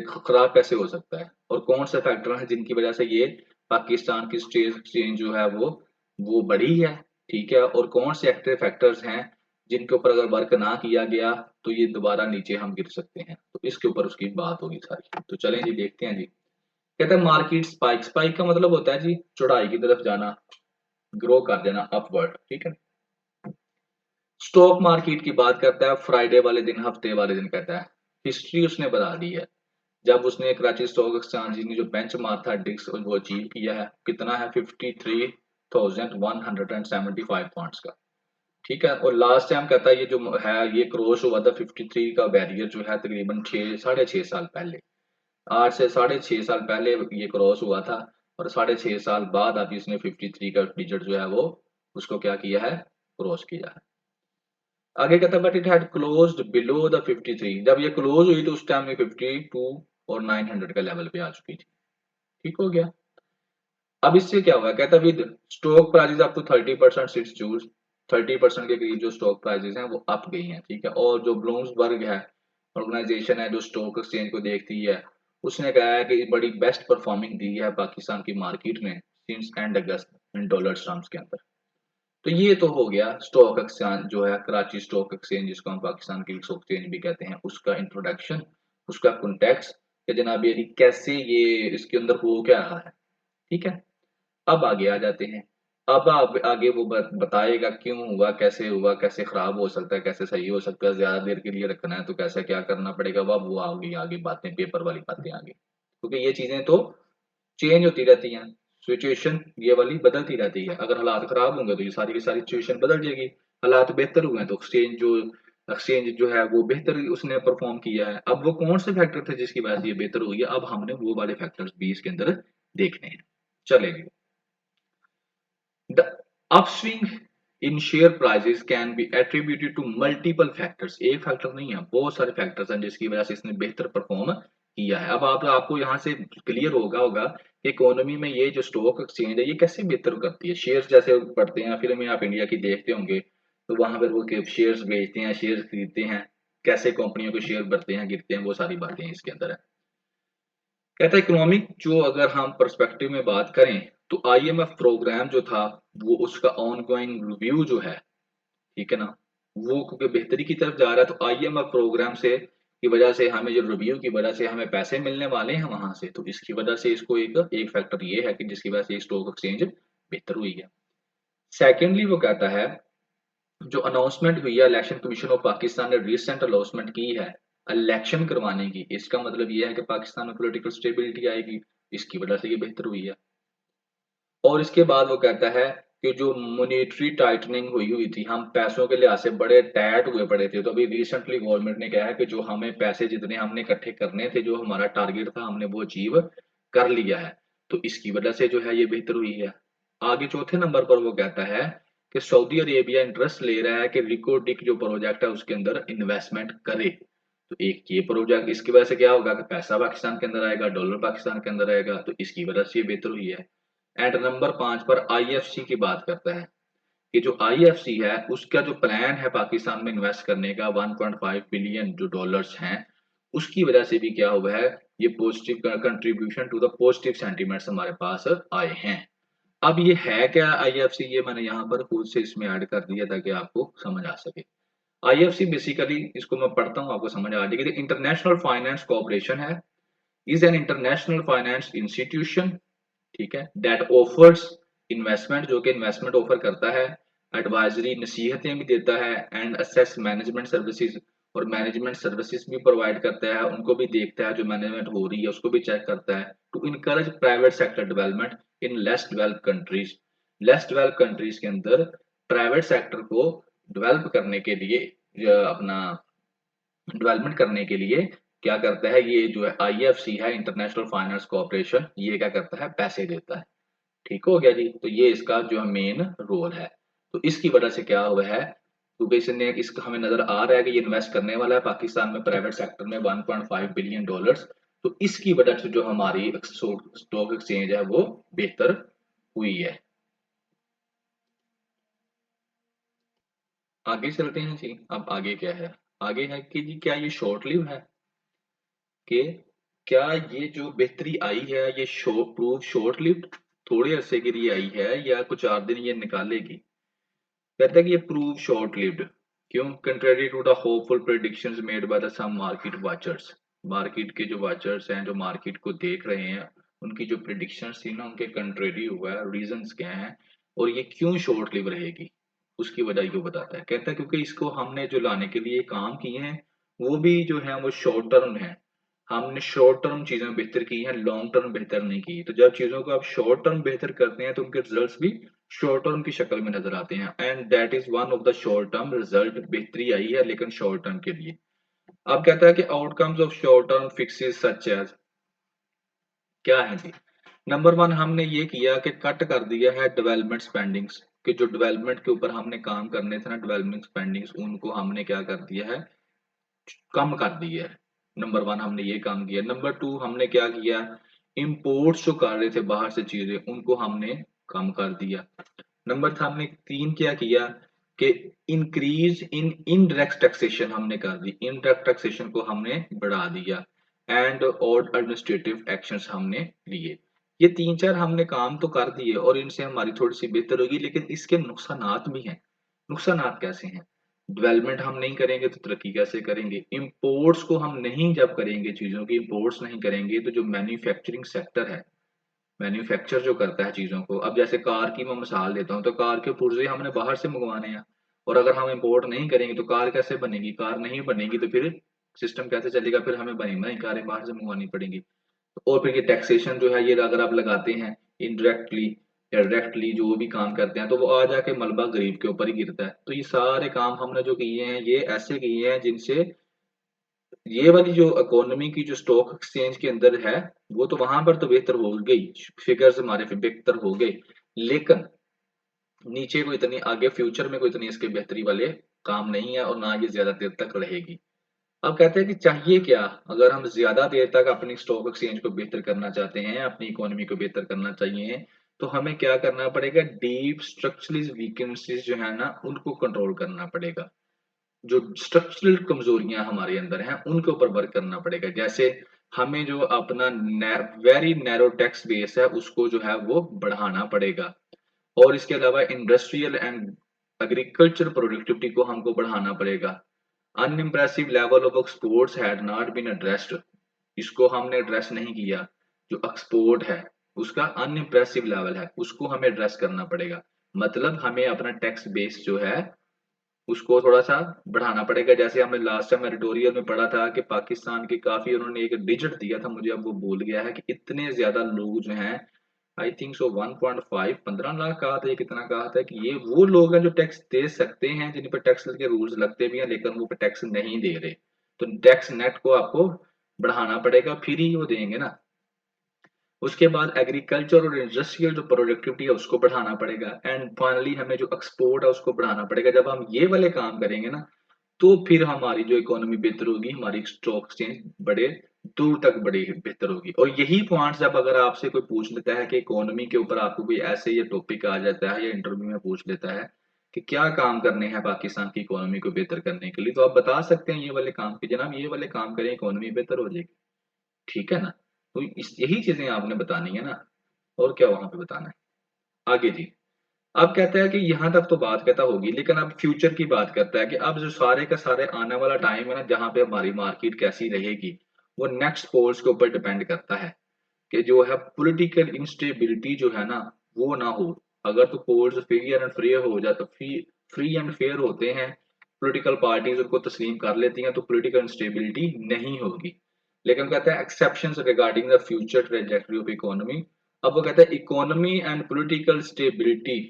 [SPEAKER 1] खराब कैसे हो सकता है, और कौन से फैक्टर हैं जिनकी वजह से ये पाकिस्तान की स्टेट एक्सचेंज जो है वो बढ़ी है, ठीक है, और कौन से एक्टिव फैक्टर्स हैं जिनके ऊपर अगर वर्क ना किया गया तो ये दोबारा नीचे हम गिर सकते हैं। तो इसके ऊपर उसकी बात होगी सारी। तो चलें जी, देखते हैं जी। कहते हैं मार्केट स्पाइक, स्पाइक का मतलब होता है जी चौड़ाई की तरफ जाना, ग्रो कर देना, अपवर्ड, ठीक है। स्टॉक मार्केट की बात करता है फ्राइडे वाले दिन, हफ्ते वाले दिन, कहता है हिस्ट्री उसने बता दी है। जब उसने कराची स्टॉक एक्सचेंज ने जो बेंच मार्क था डिक्स वो अचीव किया है, कितना है 53,175 पॉइंट्स का, ठीक है। और लास्ट टाइम कहता है ये जो है ये क्रॉस हुआ था 53 का बैरियर जो है तकरीबन 6 साढ़े 6 साल पहले। आज से 6.5 साल पहले ये क्रॉस हुआ था, और 6.5 साल बाद अभी इसने 53 का डिजिट जो है वो उसको क्या किया है, क्रॉस किया है। आगे कहता है but it had closed below the 53, जब ये क्लोज हुई तो उस टाइम में 52 और 900 का लेवल पे आ चुकी थी, ठीक हो गया। अब इससे क्या हुआ, कहता है with stock prices up to 30% since June, 30% के करीब जो स्टॉक प्राइसेस हैं वो अप गई हैं, ठीक है। और जो ब्लूमसबर्ग है, ऑर्गेनाइजेशन है जो स्टॉक एक्सचेंज को देखती है, उसने कहा है कि बड़ी बेस्ट परफॉर्मिंग दी है पाकिस्तान की मार्केट में since and August in dollar terms के अंदर। तो ये तो हो गया स्टॉक एक्सचेंज जो है कराची स्टॉक एक्सचेंज, जिसको हम पाकिस्तान की स्टॉक एक्सचेंज भी कहते हैं, उसका इंट्रोडक्शन, उसका कॉन्टेक्स्ट, कि जनाब ये कैसे ये इसके अंदर हो क्या रहा है, ठीक है। अब आगे आ जाते हैं। अब आगे वो बताएगा क्यों हुआ, कैसे खराब हो सकता है, कैसे सही हो सकता है, ज्यादा देर के लिए रखना है तो कैसे क्या करना पड़ेगा, वो आगे आगे बातें, पेपर वाली बातें आगे, क्योंकि ये चीजें तो चेंज होती रहती हैं, सिचुएशन ये वाली बदलती रहती है। अगर हालात खराब होंगे तो ये सारी की सारी सिचुएशन बदल जाएगी, हालात बेहतर हुए तो एक्सचेंज जो है वो बेहतर उसने परफॉर्म किया है। अब वो कौन से फैक्टर थे जिसकी वजह से ये बेहतर हुई है, अब हमने वो वाले फैक्टर्स भी इसके अंदर देखने हैं, चलेंगे। The upswing in share prices can be attributed to multiple factors, एक फैक्टर नहीं है, बहुत सारे फैक्टर्स हैं जिसकी वजह से इसने बेहतर परफॉर्म किया है। अब आप आपको यहाँ से क्लियर होगा कि इकोनॉमी में ये जो स्टॉक एक्सचेंज है ये कैसे बेहतर करती है। शेयर्स जैसे पढ़ते हैं फिल्में आप इंडिया की देखते होंगे, तो वहां पर वो शेयर्स बेचते हैं, शेयर्स खरीदते हैं, कैसे कंपनियों के शेयर बढ़ते हैं गिरते हैं, वो सारी बातें इसके अंदर है। कहता है इकोनॉमिक जो अगर हम पर्सपेक्टिव में बात करें तो आईएमएफ प्रोग्राम जो था वो उसका ऑनगोइंग रिव्यू जो है, ठीक है ना, वो क्योंकि बेहतरी की तरफ जा रहा है तो आईएमएफ प्रोग्राम से की वजह से हमें जो रिव्यू की वजह से हमें पैसे मिलने वाले हैं वहां से, तो इसकी वजह से इसको एक एक फैक्टर ये है कि जिसकी वजह से स्टॉक एक्सचेंज बेहतर हुई है। सेकेंडली वो कहता है जो अनाउंसमेंट हुई है इलेक्शन कमीशन ऑफ पाकिस्तान ने रिसेंट अनाउंसमेंट की है इलेक्शन करवाने की, इसका मतलब ये है कि पाकिस्तान में पॉलिटिकल स्टेबिलिटी आएगी, इसकी वजह से ये बेहतर हुई है। और इसके बाद वो कहता है कि जो मॉनेटरी टाइटनिंग हुई हुई थी, हम पैसों के लिहाज से बड़े टाइट हुए पड़े थे, तो अभी रिसेंटली गवर्नमेंट ने कहा है कि जो हमें पैसे जितने हमने इकट्ठे करने थे, जो हमारा टारगेट था हमने वो अचीव कर लिया है, तो इसकी वजह से जो है ये बेहतर हुई है। आगे चौथे नंबर पर वो कहता है कि सऊदी अरेबिया इंटरेस्ट ले रहा है कि रिकोडिक जो प्रोजेक्ट है उसके अंदर इन्वेस्टमेंट करे, तो एक ये प्रोजेक्ट इसकी वजह से क्या होगा कि पैसा पाकिस्तान के अंदर आएगा, डॉलर पाकिस्तान के अंदर आएगा, तो इसकी वजह से ये बेहतर हुई है। एंड नंबर 5 पर आईएफसी की बात करता है कि जो आईएफसी है उसका जो प्लान है पाकिस्तान में इन्वेस्ट करने का 1.5 बिलियन जो डॉलर्स हैं, उसकी वजह से भी क्या हुआ है, ये positive contribution to the positive sentiments हमारे पास आए हैं। अब ये है क्या आईएफसी, ये मैंने यहाँ पर खुद से इसमें ऐड कर दिया ताकि आपको समझ आ सके। आईएफसी बेसिकली इसको मैं पढ़ता हूँ आपको समझ आ जाएगी। इंटरनेशनल फाइनेंस कॉर्पोरेशन है, is an international finance institution, ठीक है, दैट ऑफर्स इन्वेस्टमेंट, जो कि इन्वेस्टमेंट ऑफर करता है, एडवाइजरी नसीहतें भी देता है, एंड असेस मैनेजमेंट सर्विसेज, और मैनेजमेंट सर्विसेज भी प्रोवाइड करता है, उनको भी देखता है जो मैनेजमेंट हो रही है उसको भी चेक करता है, to encourage private sector development in less developed countries. Less developed countries के अंदर प्राइवेट सेक्टर को डेवलप करने के लिए अपना डेवलपमेंट करने के लिए क्या करता है, ये जो है आईएफसी है इंटरनेशनल फाइनेंस कॉर्पोरेशन, ये क्या करता है, पैसे देता है। ठीक हो गया जी, तो ये इसका जो है मेन रोल है। तो इसकी वजह से क्या हुआ है, क्योंकि इसने इसका हमें नजर आ रहा है कि ये इन्वेस्ट करने वाला है पाकिस्तान में प्राइवेट सेक्टर में 1.5 बिलियन डॉलर्स, तो इसकी वजह से जो हमारी स्टॉक एक्सचेंज है वो बेहतर हुई है। आगे चलते हैं जी। अब आगे क्या है, आगे है कि जी क्या ये शॉर्ट लिव है, कि क्या ये जो बेहतरी आई है ये प्रूव शॉर्ट लिव्ड, थोड़े अरसे के लिए आई है या कुछ 4 दिन ये निकालेगी। कहता है कि ये प्रूव शॉर्ट लिव्ड, क्यों, contrary to the hopeful predictions made by the some market watchers, market के जो वाचर्स हैं जो मार्केट को देख रहे हैं उनकी जो प्रिडिक्शंस थी ना उनके कंट्रेरी हुआ है, रीजंस क्या हैं और ये क्यों शॉर्ट लिव रहेगी, उसकी वजह ये बताता है। कहता है क्योंकि इसको हमने जो लाने के लिए काम किए हैं वो भी जो है वो शॉर्ट टर्म है, हमने शॉर्ट टर्म चीजें बेहतर की हैं, लॉन्ग टर्म बेहतर नहीं की। तो जब चीजों को आप शॉर्ट टर्म बेहतर करते हैं तो उनके रिजल्ट्स भी शॉर्ट टर्म की शक्ल में नजर आते हैं, and that is one of the short term result, बेहतरी आई है लेकिन शॉर्ट टर्म के लिए। अब कहता है कि outcomes of short term fixes such as, क्या है जी, नंबर वन हमने ये किया कि कट कर दिया है डेवलपमेंट स्पेंडिंग्स, कि जो डेवलपमेंट के ऊपर हमने काम करने थे ना डेवलपमेंट स्पेंडिंग्स, उनको हमने क्या कर दिया है, कम कर दिया है। नंबर वन हमने ये काम किया। नंबर टू हमने क्या किया, इम्पोर्ट्स जो कर रहे थे बाहर से चीजें उनको हमने कम कर दिया। नंबर था हमने तीन क्या किया कि इंक्रीज इन इनडायरेक्ट टैक्सेशन हमने कर दी, इनडायरेक्ट टैक्सेशन को हमने बढ़ा दिया, एंड और एडमिनिस्ट्रेटिव एक्शंस हमने लिए। ये तीन चार हमने काम तो कर दिए और इनसे हमारी थोड़ी सी बेहतर होगी, लेकिन इसके नुकसानात भी हैं। नुकसानात कैसे हैं, डेवलपमेंट हम नहीं करेंगे तो तरक्की कैसे करेंगे, इंपोर्ट्स को हम नहीं जब करेंगे, चीजों की इंपोर्ट्स नहीं करेंगे तो जो मैन्युफैक्चरिंग सेक्टर है, मैन्युफैक्चर जो करता है चीजों को, अब जैसे कार की मैं मिसाल देता हूँ तो कार के पुर्जे हमने बाहर से मंगवाने हैं, और अगर हम इंपोर्ट नहीं करेंगे तो कार कैसे बनेगी, कार नहीं बनेगी तो फिर सिस्टम कैसे चलेगा, फिर हमें बनी बनाई कारें बाहर से मंगवानी पड़ेंगी। और फिर ये टैक्सेशन जो है ये अगर आप लगाते हैं इनडायरेक्टली या डायरेक्टली जो भी काम करते हैं तो वो आ जाके मलबा गरीब के ऊपर ही गिरता है। तो ये सारे काम हमने जो किए हैं ये ऐसे किए हैं जिनसे ये वाली जो इकोनॉमी की जो स्टॉक एक्सचेंज के अंदर है वो तो वहां पर तो बेहतर हो गई, फिगर्स हमारे बेहतर हो गए, लेकिन नीचे को इतनी आगे फ्यूचर में कोई इतनी इसके बेहतरी वाले काम नहीं है और ना ये ज्यादा देर तक रहेगी। अब कहते हैं कि चाहिए क्या, अगर हम ज्यादा देर तक अपनी स्टॉक एक्सचेंज को बेहतर करना चाहते हैं, अपनी इकोनॉमी को बेहतर करना चाहिए, तो हमें क्या करना पड़ेगा, डीप स्ट्रक्चरल वीकनेसेस जो है ना उनको कंट्रोल करना पड़ेगा। जो स्ट्रक्चरल कमजोरियां हमारे अंदर हैं उनके ऊपर वर्क करना पड़ेगा। जैसे हमें जो अपना वेरी नैरो टैक्स बेस है उसको जो है वो बढ़ाना पड़ेगा, और इसके अलावा इंडस्ट्रियल एंड एग्रीकल्चर प्रोडक्टिविटी को हमको बढ़ाना पड़ेगा। Unimpressive level of exports had not been addressed, इसको हमने एड्रेस नहीं किया। जो एक्सपोर्ट है उसका अनइम्प्रेसिव लेवल है, उसको हमें एड्रेस करना पड़ेगा। मतलब हमें अपना टैक्स बेस जो है उसको थोड़ा-सा बढ़ाना पड़ेगा। जैसे हमने लास्ट टाइम एडिटोरियल में पढ़ा था कि पाकिस्तान के काफ़ी उन्होंने एक डिजिट दिया था, मुझे अब वो भूल गया है कि इतने ज़्यादा लोग जो हैं, आई थिंक सो 1.5 15 लाख कहा था या कितना कहा था, कि ये वो लोग हैं जो टैक्स दे सकते हैं, जिन पे टैक्स के रूल्स लगते भी हैं, लेकिन वो पे टैक्स नहीं दे रहे। तो टैक्स नेट को आपको बढ़ाना पड़ेगा, फिर ही वो देंगे ना। उसके बाद एग्रीकल्चर और इंडस्ट्रियल जो प्रोडक्टिविटी है उसको बढ़ाना पड़ेगा, एंड फाइनली हमें जो एक्सपोर्ट है उसको बढ़ाना पड़ेगा। जब हम ये वाले काम करेंगे ना, तो फिर हमारी जो इकोनॉमी बेहतर होगी, हमारी स्टॉक एक्सचेंज बड़े दूर तक बड़ी बेहतर होगी। और यही पॉइंट्स जब अगर आपसे कोई पूछ लेता है कि इकोनॉमी के ऊपर आपको कोई ऐसे ये टॉपिक आ जाता है या इंटरव्यू में पूछ लेता है कि क्या काम करने हैं पाकिस्तान की इकोनॉमी को बेहतर करने के लिए, तो आप बता सकते हैं ये वाले काम कि जनाब ये वाले काम करें इकोनॉमी बेहतर हो जाएगी। ठीक है ना? तो इस यही चीजें आपने बतानी है ना, और क्या वहां पे बताना है आगे जी। अब कहता है कि यहाँ तक तो बात कहता होगी, लेकिन अब फ्यूचर की बात करता है कि अब जो सारे का सारे आने वाला टाइम है ना, जहाँ पे हमारी मार्केट कैसी रहेगी, वो नेक्स्ट पोल्स के ऊपर डिपेंड करता है। कि जो है पॉलिटिकल इंस्टेबिलिटी जो है ना, वो ना हो। अगर तो पोल्स फेयर एंड फ्री हो जाए, तो फ्री एंड फेयर होते हैं, पॉलिटिकल पार्टीज उनको तस्लीम कर लेती हैं, तो पॉलिटिकल इंस्टेबिलिटी नहीं होगी। लेकिन कहता है exceptions regarding the future trajectory of economy. अब वो कहता है इकोनॉमी एंड पॉलिटिकल स्टेबिलिटी,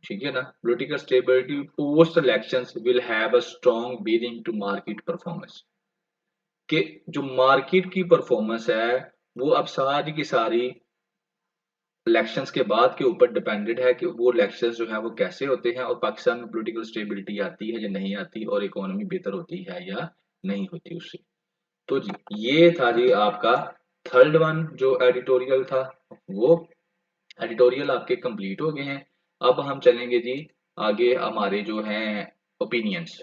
[SPEAKER 1] ठीक है ना, political stability post elections will have a strong bearing to market performance. कि जो मार्केट की परफॉर्मेंस है वो अब सारी की सारी इलेक्शंस के बाद के ऊपर डिपेंडेड है कि वो इलेक्शंस जो है वो कैसे होते हैं, और पाकिस्तान में पॉलिटिकल स्टेबिलिटी आती है या नहीं आती, और इकोनॉमी बेहतर होती है या नहीं होती उससे। तो जी ये था जी आपका थर्ड वन जो एडिटोरियल था, वो एडिटोरियल आपके कंप्लीट हो गए हैं। अब हम चलेंगे जी आगे हमारे जो हैं ओपिनियंस।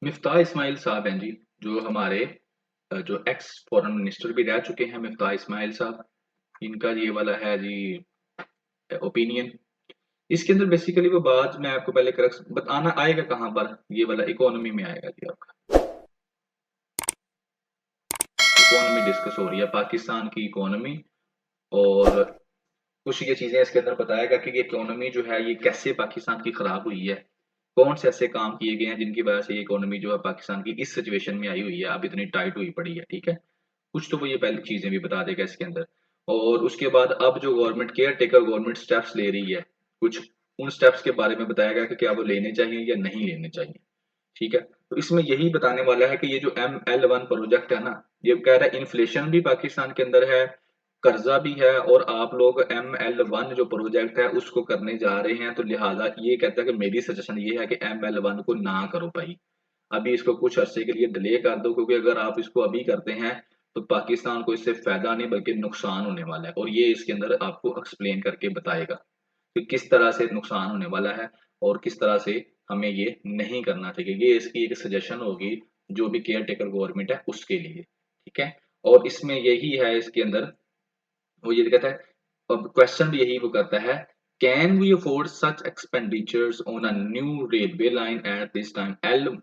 [SPEAKER 1] मिफ्ताह इस्माइल साहब हैं जी, जो हमारे जो एक्स फॉरेन मिनिस्टर भी रह चुके हैं, मिफ्ताह इस्माइल साहब, इनका ये वाला है जी ओपिनियन। इसके अंदर बेसिकली वो बात मैं आपको पहले करक बताना आएगा कहाँ पर, ये वाला इकोनॉमी में आएगा जी। आपका इकोनॉमी डिस्कस हो रही है, पाकिस्तान की इकोनॉमी, और कुछ ये चीजें इसके अंदर बताएगा कि ये इकोनॉमी जो है ये कैसे पाकिस्तान की खराब हुई है, कौन से ऐसे काम किए गए हैं जिनकी वजह से ये इकोनॉमी जो है पाकिस्तान की इस सिचुएशन में आई हुई है, अब इतनी टाइट हुई पड़ी है। ठीक है, कुछ तो वो ये पहली चीजें भी बता देगा इसके अंदर। और उसके बाद अब जो government care taker government steps ले रही है, कुछ उन स्टेप्स के बारे में बताएगा कि क्या वो लेने चाहिए या नहीं लेने चाहिए। ठीक है, तो इसमें यही बताने वाला है कि ये जो ML1 प्रोजेक्ट है ना, ये कह रहा है इन्फ्लेशन भी पाकिस्तान के अंदर है, कर्जा भी है, और आप लोग ML1 जो प्रोजेक्ट है उसको करने जा रहे हैं, तो लिहाजा ये कहता है कि मेरी सजेशन ये है कि ML1 को ना करो भाई, अभी इसको कुछ अरसे के लिए डिले कर दो, क्योंकि अगर आप इसको अभी करते हैं तो पाकिस्तान को इससे फायदा नहीं बल्कि नुकसान होने वाला है, और ये इसके अंदर आपको एक्सप्लेन करके बताएगा कि किस तरह से नुकसान होने वाला है और किस तरह से हमें ये नहीं करना चाहिए। ये इसकी एक सजेशन होगी जो भी केयर टेकर गवर्नमेंट है उसके लिए। ठीक है, और इसमें यही है इसके अंदर, वो ये कहता है, अब क्वेश्चन भी यही वो करता है, can we afford such expenditures on a new railway line at this time.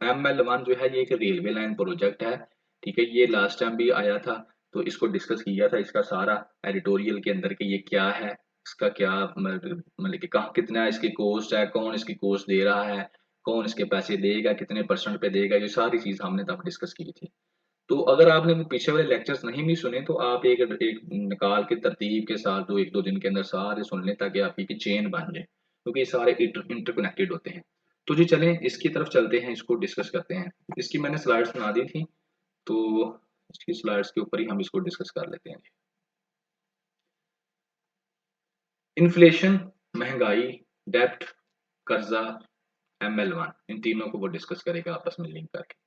[SPEAKER 1] ML1 जो है ये एक रेलवे लाइन प्रोजेक्ट है। ठीक है, ये लास्ट टाइम भी आया था, तो इसको डिस्कस किया था, इसका सारा एडिटोरियल के अंदर कि ये क्या है, इसका क्या मतलब कि कहाँ कितना इसकी कॉस्ट है, कौन इसकी कॉस्ट दे रहा है, कौन इसके पैसे देगा, कितने परसेंट पे देगा, ये सारी चीज हमने तब डिस्कस की थी। तो अगर आपने वो पीछे वाले लेक्चर्स नहीं भी सुने, तो आप एक एक निकाल के तरतीब के साथ दो एक दो दिन के अंदर सारे सुन लें, ताकि आपकी की चेन बन जाए, क्योंकि ये सारे इंटरकनेक्टेड होते हैं। तो जी चलें इसकी तरफ चलते हैं, इसको डिस्कस करते हैं। इसकी मैंने स्लाइड्स बना दी थी, तो इसकी स्लाइड्स के ऊपर ही हम इसको डिस्कस कर लेते हैं। इन्फ्लेशन, महंगाई, डेप्ट, कर्जा, ML1, इन तीनों को वो डिस्कस करेगा आपस में लिंक करके।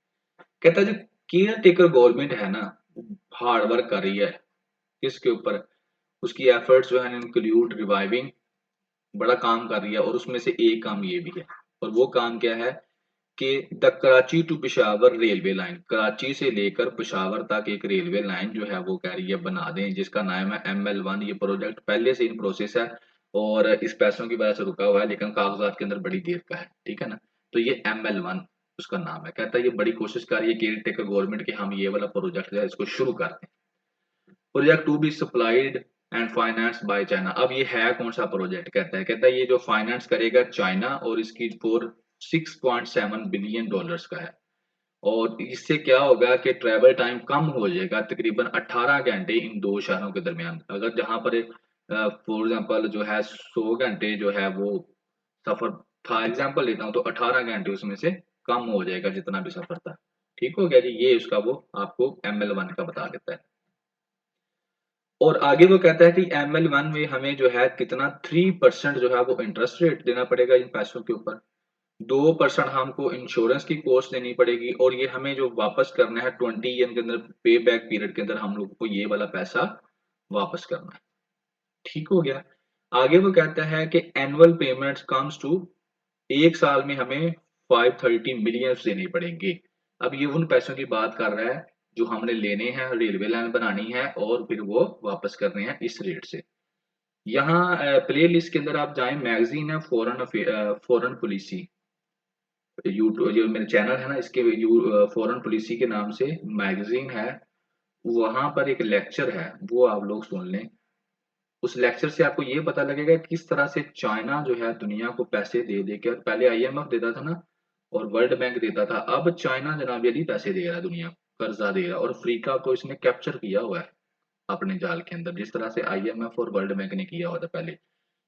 [SPEAKER 1] कहता है जो केयर टेकर गवर्नमेंट है ना, हार्ड वर्क कर रही है किसके ऊपर, उसकी एफर्ट्स जो है इंक्लूड रिवाइविंग, बड़ा काम कर रही है, और उसमें से एक काम ये भी है। और वो काम क्या है कि the Karachi to Peshawar railway line, Karachi से लेकर पेशावर तक एक रेलवे लाइन जो है वो कह रही है बना दें, जिसका नाम है ML1। ये प्रोजेक्ट पहले से इन प्रोसेस है और इस पैसों की वजह से रुका हुआ है, लेकिन कागजात के अंदर बड़ी देर का है, ठीक है ना। तो ये ML1 उसका नाम है। कहता है ये बड़ी कोशिश कर रही है केयर टेकर गवर्नमेंट कि हम ये वाला प्रोजेक्ट जो है इसको शुरू कर दें। Project to be supplied and finance by China. अब ये है कौन सा प्रोजेक्ट, कहता है ये जो फाइनेंस करेगा चाइना, और इसकी फॉर $6.7 बिलियन का है। और इससे क्या होगा कि ट्रैवल टाइम कम हो जाएगा, तकरीबन 18 घंटे इन दो शहरों के दरमियान। अगर जहां पर फॉर एग्जांपल जो है 100 घंटे जो है वो सफर था, एग्जांपल लेता हूँ, तो 18 घंटे उसमें से कम हो जाएगा जितना भी सफर था। ठीक हो गया जी, ये उसका वो आपको ML1 का बता देता है। और आगे वो कहता है कि ML1 में हमें जो है कितना 3% जो है वो इंटरेस्ट रेट देना पड़ेगा इन पैसों के ऊपर, 2% हमको इंश्योरेंस की कॉस्ट देनी पड़ेगी, और ये हमें जो वापस करना है 20 ईयर के अंदर, पे बैक पीरियड के अंदर हम लोगों को ये वाला पैसा वापस करना है। ठीक हो गया। आगे वो कहता है कि एनुअल पेमेंट्स कम्स टू, एक साल में हमें 530 मिलियन देने पड़ेंगे। अब ये उन पैसों की बात कर रहा है जो हमने लेने हैं, रेलवे लाइन बनानी है और फिर वो वापस करने हैं इस रेट से। यहाँ प्ले लिस्ट के अंदर आप जाएं, मैगजीन है फॉरेन पॉलिसी, यूट्यूब जो मेरे चैनल है ना इसके फॉरेन पॉलिसी के नाम से मैगजीन है, वहां पर एक लेक्चर है, वो आप लोग सुन लें। उस लेक्चर से आपको ये पता लगेगा कि किस तरह से चाइना जो है दुनिया को पैसे दे दे के, पहले IMF देता था ना और वर्ल्ड बैंक देता था, अब चाइना जनाब अली पैसे दे रहा है दुनिया को, कर्जा दे रहा है, और अफ्रीका को इसने कैप्चर किया हुआ है अपने जाल के अंदर, जिस तरह से IMF और वर्ल्ड बैंक ने किया हुआ था पहले।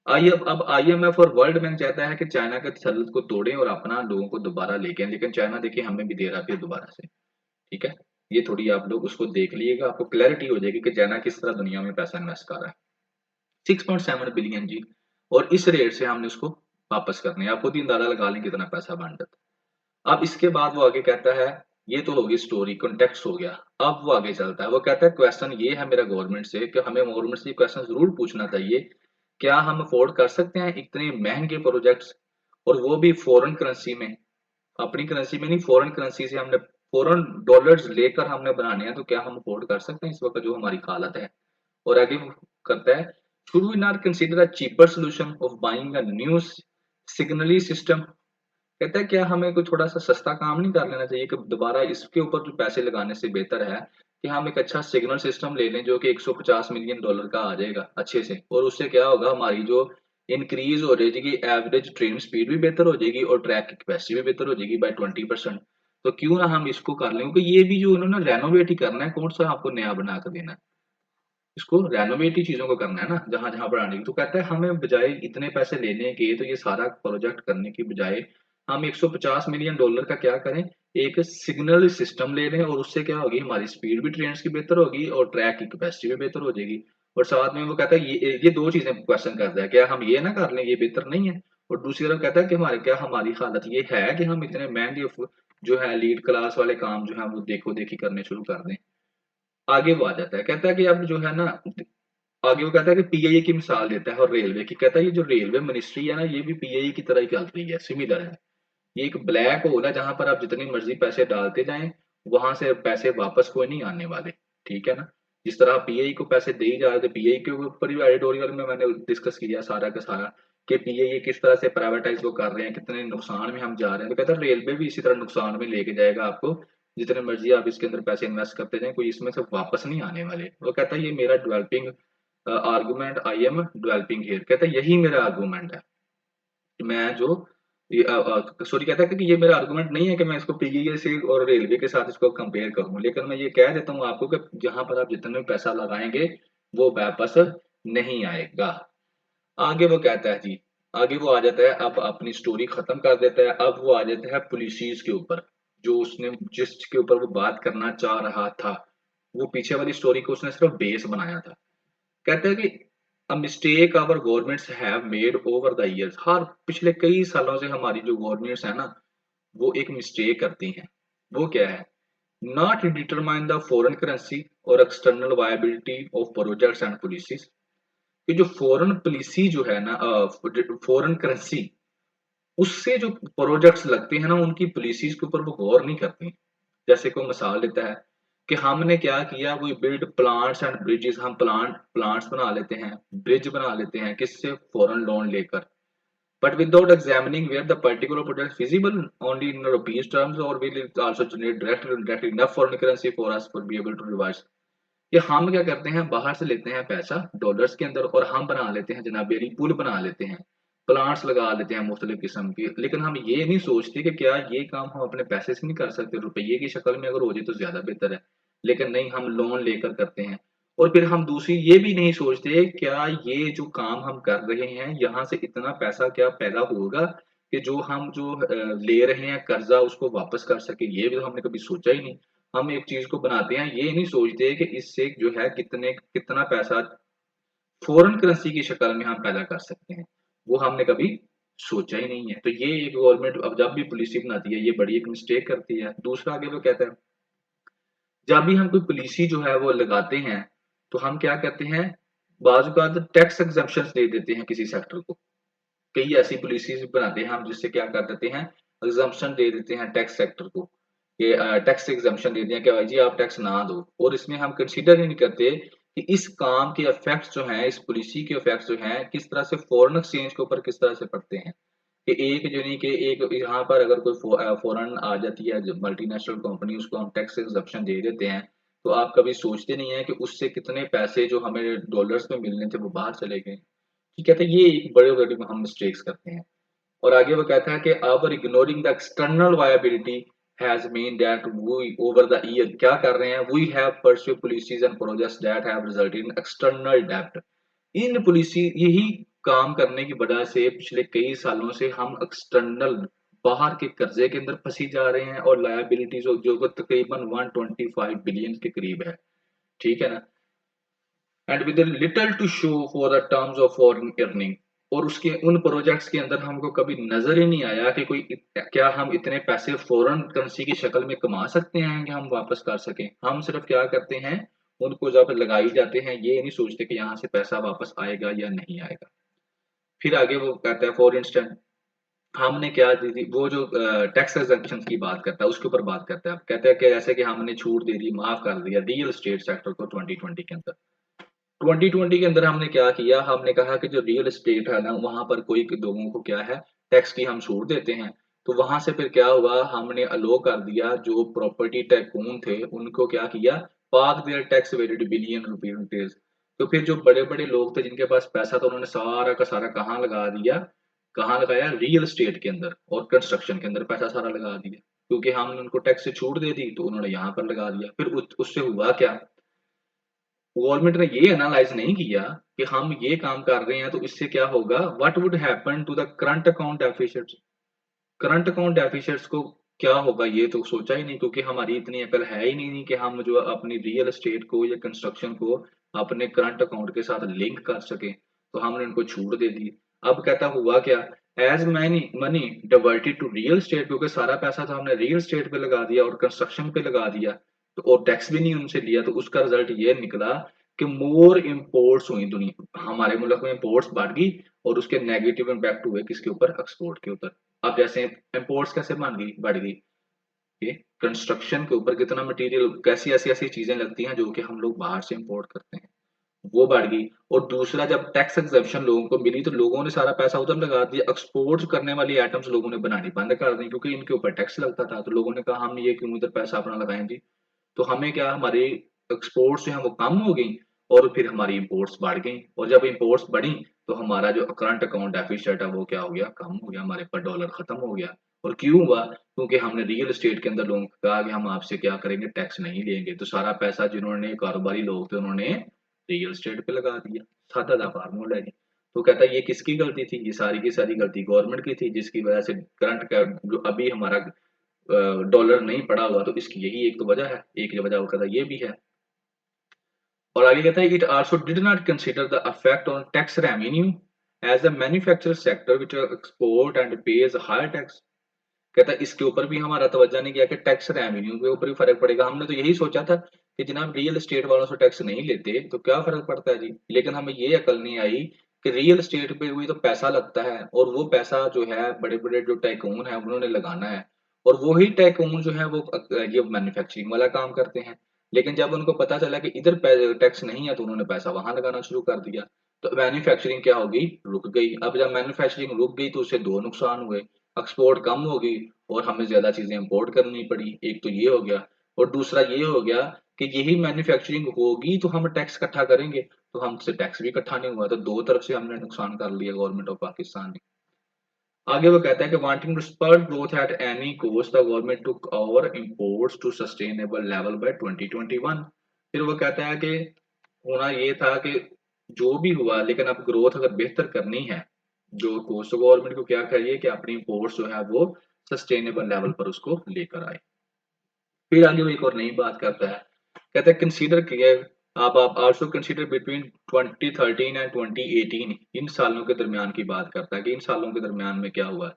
[SPEAKER 1] आई अब IMF और वर्ल्ड बैंक चाहता है कि चाइना के तसल्लुत को तोड़ें और अपना लोगों को दोबारा लेके आएं, लेकिन चाइना देखिए हमें भी दे रहा है फिर दोबारा से। ठीक है, ये थोड़ी आप लोग उसको देख लीजिएगा, आपको क्लैरिटी हो जाएगी कि चाइना किस तरह दुनिया में पैसा इन्वेस्ट कर रहा है। 6.7 बिलियन जी, और इस रेट से हमने उसको वापस करने हैं। आप खुद ही अंदाजा लगा लें कितना पैसा बन जाता है। अब इसके बाद वो आगे कहता है, ये तो होगी स्टोरी, कॉन्टेक्स्ट हो गया। अब वो आगे चलता है, वो कहता है क्वेश्चन ये है मेरा गवर्नमेंट से कि हमें गवर्नमेंट से क्वेश्चन जरूर पूछना चाहिए, क्या हम अफोर्ड कर सकते हैं इतने महंगे प्रोजेक्ट्स, और वो भी फॉरेन करेंसी में, अपनी करेंसी में नहीं, फॉरेन करेंसी से हमने फॉरेन डॉलर्स लेकर हमने बनाने हैं, तो क्या हम अफोर्ड कर सकते हैं इस वक्त जो हमारी हालत है। और आगे वो करता है, should we not consider a cheaper solution of buying a new signally system। कहता है क्या हमें कोई थोड़ा सा सस्ता काम नहीं कर लेना चाहिए कि दोबारा इसके ऊपर जो पैसे लगाने से बेहतर है कि हम एक अच्छा सिग्नल सिस्टम ले लें जो कि $150 मिलियन का आ जाएगा अच्छे से, और उससे क्या होगा, हमारी जो इंक्रीज हो जाएगी एवरेज ट्रेन स्पीड भी बेहतर हो जाएगी और ट्रैक की कैपेसिटी भी बेहतर हो जाएगी बाय 20%। तो क्यों ना हम इसको कर लें, क्योंकि ये भी जो उन्होंने रेनोवेट ही करना है, कौन सा आपको नया बना कर देना है, इसको रेनोवेट ही चीजों को करना है ना जहां जहां बढ़ाने की। तो कहता है हमें बजाय इतने पैसे लेने के, तो ये सारा प्रोजेक्ट करने की बजाय हम $150 मिलियन का क्या करें, एक सिग्नल सिस्टम ले लें, और उससे क्या होगी, हमारी स्पीड भी ट्रेन की बेहतर होगी और ट्रैक की कैपेसिटी भी बेहतर हो जाएगी। और साथ में वो कहता है ये दो चीजें क्वेश्चन करता है, क्या हम ये ना कर लें, ये बेहतर नहीं है। और दूसरी तरफ कहता है कि हमारे क्या हमारी हालत ये है कि हम इतने महंगे जो है लीड क्लास वाले काम जो है वो देखो देखी करने शुरू कर दें। आगे वो आ जाता है, कहता है कि अब जो है ना, आगे वो कहता है कि PIA की मिसाल देता है और रेलवे की, कहता है ये जो रेलवे मिनिस्ट्री है ना, ये भी PIA की तरह ही चल रही है, सिमिलर है। ये एक ब्लैक होल है जहां पर आप जितनी मर्जी पैसे डालते जाएं, वहां से पैसे वापस कोई नहीं आने वाले। ठीक है ना, जिस तरह आप PIA को पैसे दे ही जा रहे थे, PIA के ऊपर भी एडिटोरियल में मैंने डिस्कस किया सारा का सारा कि PIA किस तरह से प्राइवेटाइज वो कर रहे हैं, कितने नुकसान में हम जा रहे हैं। तो कहता है रेलवे भी इसी तरह नुकसान में लेके जाएगा आपको, जितने मर्जी आप इसके अंदर पैसे इन्वेस्ट करते जाएं, कोई इसमें से वापस नहीं आने वाले। वो कहता है ये मेरा developing argument, I am developing here. कहता है यही मेरा आर्गूमेंट है कि मैं जो सॉरी, कहता है कि ये मेरा आर्गुमेंट नहीं है कि मैं इसको PIA से और रेलवे के साथ इसको कंपेयर करूं, लेकिन मैं ये कह देता हूं आपको कि जहां पर आप जितना भी पैसा लगाएंगे वो वापस नहीं आएगा। आगे वो कहता है जी, आगे वो आ जाता है, अब अपनी स्टोरी खत्म कर देता है, अब वो आ जाता है पॉलिसीज के ऊपर, जो उसने जिसके ऊपर वो बात करना चाह रहा था। वो पीछे वाली स्टोरी को उसने सिर्फ बेस बनाया था। कहते हैं कि a mistake our governments have made over the years. हर पिछले कई सालों से हमारी जो गवर्नमेंट्स है ना, वो एक मिस्टेक करती हैं। वो क्या है not determine the foreign currency or external viability of projects and policies। कि जो फॉरेन पॉलिसी जो है ना, फॉरेन करेंसी, उससे जो प्रोजेक्ट्स लगते हैं ना उनकी पॉलिसीज के ऊपर वो गौर नहीं करते। जैसे कोई मिसाल देता है कि हमने क्या किया, कोई बिल्ड प्लांट्स एंड ब्रिजेस, हम प्लांट्स बना लेते हैं, ब्रिज बना लेते हैं, किससे, फॉरेन लोन लेकर, but without examining where the particular product is feasible only in rupees terms, or will it also generate direct enough foreign currency for us to be able to revise। कि हम क्या करते हैं, बाहर से लेते हैं पैसा डॉलर्स के अंदर और हम बना लेते हैं जनाब यानी पुल बना लेते हैं, प्लांट्स लगा लेते हैं मुख्तलिफ किस्म की, लेकिन हम ये नहीं सोचते कि क्या ये काम हम अपने पैसे से नहीं कर सकते, रुपये की शक्ल में अगर हो जाए तो ज्यादा बेहतर है। लेकिन नहीं, हम लोन लेकर करते हैं। और फिर हम दूसरी ये भी नहीं सोचते क्या ये जो काम हम कर रहे हैं यहाँ से इतना पैसा क्या पैदा होगा कि जो हम जो ले रहे हैं कर्जा उसको वापस कर सके, ये भी तो हमने कभी सोचा ही नहीं। हम एक चीज को बनाते हैं, ये नहीं सोचते कि इससे जो है कितना पैसा फॉरेन करेंसी की शक्ल में हम पैदा कर सकते हैं, वो हमने कभी सोचा ही नहीं है। तो ये एक गवर्नमेंट अब जब भी पॉलिसी बनाती है ये बड़ी एक मिस्टेक करती है। दूसरा आगे वो कहता है, जब भी हम कोई पॉलिसी जो है वो लगाते हैं तो हम क्या करते हैं, बाज़ औक़ात टैक्स एग्जम्पशंस दे देते हैं किसी सेक्टर को। कई ऐसी पॉलिसीज बनाते हैं हम जिससे क्या कर देते हैं, एग्जम्पशन दे देते हैं टैक्स सेक्टर को, ये टैक्स एग्जम्पशन दे दिया कि भाई जी आप टैक्स ना दो, और इसमें हम कंसीडर ही नहीं करते कि इस काम के इफेक्ट्स जो हैं, इस पॉलिसी के इफेक्ट्स जो हैं किस तरह से फॉरेन एक्सचेंज के ऊपर किस तरह से पड़ते हैं। कि एक जो नहीं कि एक यहाँ पर अगर कोई फॉरेन आ जाती है जो मल्टीनेशनल कंपनी, उसको हम टैक्स एग्जम्पशन दे देते हैं, तो आप कभी सोचते नहीं है कि उससे कितने पैसे जो हमें डॉलर्स में मिलने थे वो बाहर चले गए। ठीक है, तो ये एक बड़े-बड़े हम मिस्टेक्स करते हैं। और आगे वो कहता है कि our ignoring the external viability has mean that we over the year क्या कर रहे हैं, we have pursued policies and projects that have resulted in external डेब्ट। इन पॉलिसी यही काम करने की वजह से पिछले कई सालों से हम एक्सटर्नल बाहर के कर्जे के अंदर फंसी जा रहे हैं, और लायबिलिटीज जो कि तकरीबन 125 बिलियन के करीब है। ठीक है ना, and with little to show for the terms of foreign earning. और उसके उन प्रोजेक्ट्स के अंदर हमको कभी नजर ही नहीं आया कि क्या हम इतने पैसे फॉरेन करेंसी की शक्ल में कमा सकते हैं कि हम वापस कर सकें। हम सिर्फ क्या करते हैं, उनको जब लगाई जाते हैं ये नहीं सोचते कि यहाँ से पैसा वापस आएगा या नहीं आएगा। फिर आगे वो कहता है फॉर इंस्टेंट, हमने क्या दी थी वो जो टैक्स एग्जेम्पशन की बात करता है उसके ऊपर बात करता है। कहता है कि जैसे कि हमने छूट दे दी, माफ कर दिया रियल एस्टेट सेक्टर को 2020 के अंदर। 2020 के अंदर हमने क्या किया, हमने कहा कि जो रियल एस्टेट है ना वहां पर कोई लोगों को क्या है, टैक्स की हम छूट देते हैं। तो वहां से फिर क्या हुआ, हमने अलो कर दिया जो प्रॉपर्टी टाइकून थे उनको क्या किया, park their tax weighted billion rupees. तो फिर जो बड़े बड़े लोग थे जिनके पास पैसा था उन्होंने सारा का सारा कहाँ लगा दिया, कहाँ लगाया, रियल एस्टेट के अंदर और कंस्ट्रक्शन के अंदर पैसा सारा लगा दिया। क्योंकि हमने उनको टैक्स से छूट दे दी तो उन्होंने यहाँ पर लगा दिया। फिर उससे हुआ क्या, गवर्नमेंट ने ये एनालाइज नहीं किया कि हम ये काम कर रहे हैं तो इससे क्या होगा, what would happen to the current account deficits. Current account deficits को क्या होगा ये तो सोचा ही नहीं, क्योंकि हमारी इतनी अकल है ही नहीं कि हम जो अपनी रियल एस्टेट को या कंस्ट्रक्शन को अपने करंट अकाउंट के साथ लिंक कर सके। तो हमने उनको छूट दे दी। अब कहता हुआ क्या, as many money diverted to real estate, क्योंकि सारा पैसा तो हमने रियल एस्टेट पे लगा दिया और कंस्ट्रक्शन पे लगा दिया, तो और टैक्स भी नहीं उनसे लिया, तो उसका रिजल्ट ये निकला कि मोर इंपोर्ट्स हुई, दुनिया हमारे मुल्क में इंपोर्ट्स बढ़ गई, और उसके नेगेटिव इम्पैक्ट हुए किसके ऊपर, एक्सपोर्ट के ऊपर। अब जैसे इंपोर्ट्स कैसे बन गई, बढ़ गई, ये कंस्ट्रक्शन के ऊपर कितना मटेरियल, कैसी ऐसी ऐसी चीजें लगती हैं जो कि हम लोग बाहर से इंपोर्ट करते हैं, वो बढ़ गई। और दूसरा जब टैक्स एग्जेम्पशन लोगों को मिली तो लोगों ने सारा पैसा उधर लगा दिया, एक्सपोर्ट करने वाली आइटम्स लोगों ने बनानी बंद कर दी क्योंकि इनके ऊपर टैक्स लगता था। तो लोगों ने कहा हम ये क्यों इधर पैसा अपना लगाएं जी। तो हमें क्या, हमारी एक्सपोर्ट्स जो है वो कम हो गई और फिर हमारी इंपोर्ट्स बढ़ गई, और जब इंपोर्ट्स बढ़ी तो हमारा जो करंट अकाउंट डेफिसिट है वो क्या हो गया, कम हो गया, हमारे पास डॉलर खत्म हो गया। और क्यों हुआ, क्योंकि हमने रियल एस्टेट के अंदर लोगों को कहा कि हम आपसे क्या करेंगे, टैक्स नहीं लेंगे, तो सारा पैसा जिन्होंने कारोबारी लोग थे उन्होंने रियल एस्टेट पे लगा दिया। सादा सा फार्मूला है जी। तो कहता है ये किसकी गलती थी, ये सारी की सारी गलती गवर्नमेंट की थी, जिसकी वजह से करंट का जो अभी हमारा डॉलर नहीं पड़ा हुआ, तो इसकी यही एक तो वजह है, एक वजह वो कहता है ये भी है। और आगे कहता है it also did not consider the effect on tax revenue as the manufacture sector which export and pays higher tax. कहता है इसके ऊपर भी हमारा तवज्जो नहीं किया कि टैक्स रेवेन्यू के ऊपर भी फर्क पड़ेगा। हमने तो यही सोचा था कि जनाब रियल एस्टेट वालों से टैक्स नहीं लेते तो क्या फर्क पड़ता है जी, लेकिन हमें ये अकल नहीं आई कि रियल एस्टेट पे भी तो पैसा लगता है और वो पैसा जो है बड़े बड़े जो टाइकून है उन्होंने लगाना है, और वो ही टाइकून जो है वो ये मैन्युफैक्चरिंग वाला काम करते हैं। लेकिन जब उनको पता चला कि इधर टैक्स नहीं है तो उन्होंने पैसा वहां लगाना शुरू कर दिया, तो मैन्युफैक्चरिंग क्या होगी, रुक गई। अब जब मैन्युफैक्चरिंग रुक गई तो उससे दो नुकसान हुए, एक्सपोर्ट कम होगी और हमें ज्यादा चीजें इंपोर्ट करनी पड़ी, एक तो ये हो गया। और दूसरा ये हो गया कि यही मैन्युफैक्चरिंग होगी तो हम टैक्स इकट्ठा करेंगे, तो हमसे टैक्स भी इकट्ठा नहीं हुआ, तो दो तरफ से हमने नुकसान कर लिया गवर्नमेंट ऑफ पाकिस्तान ने। आगे वो कहता है कि wanting to spur growth at any cost the government took over imports to sustainable level by 2021। फिर वो कहता है कि होना ये था कि जो भी हुआ लेकिन अब ग्रोथ अगर बेहतर करनी है, जो कोस्ट गवर्नमेंट को क्या करिए कि अपनी इंपोर्ट्स जो है वो सस्टेनेबल लेवल पर उसको लेकर आए। फिर आगे वो एक और नई बात करता है, कहता है कंसीडर किया, आप आल्सो कंसीडर बिटवीन 2013 एंड 2018, इन सालों के दरमियान की बात करता है कि इन सालों के दरमियान में क्या हुआ।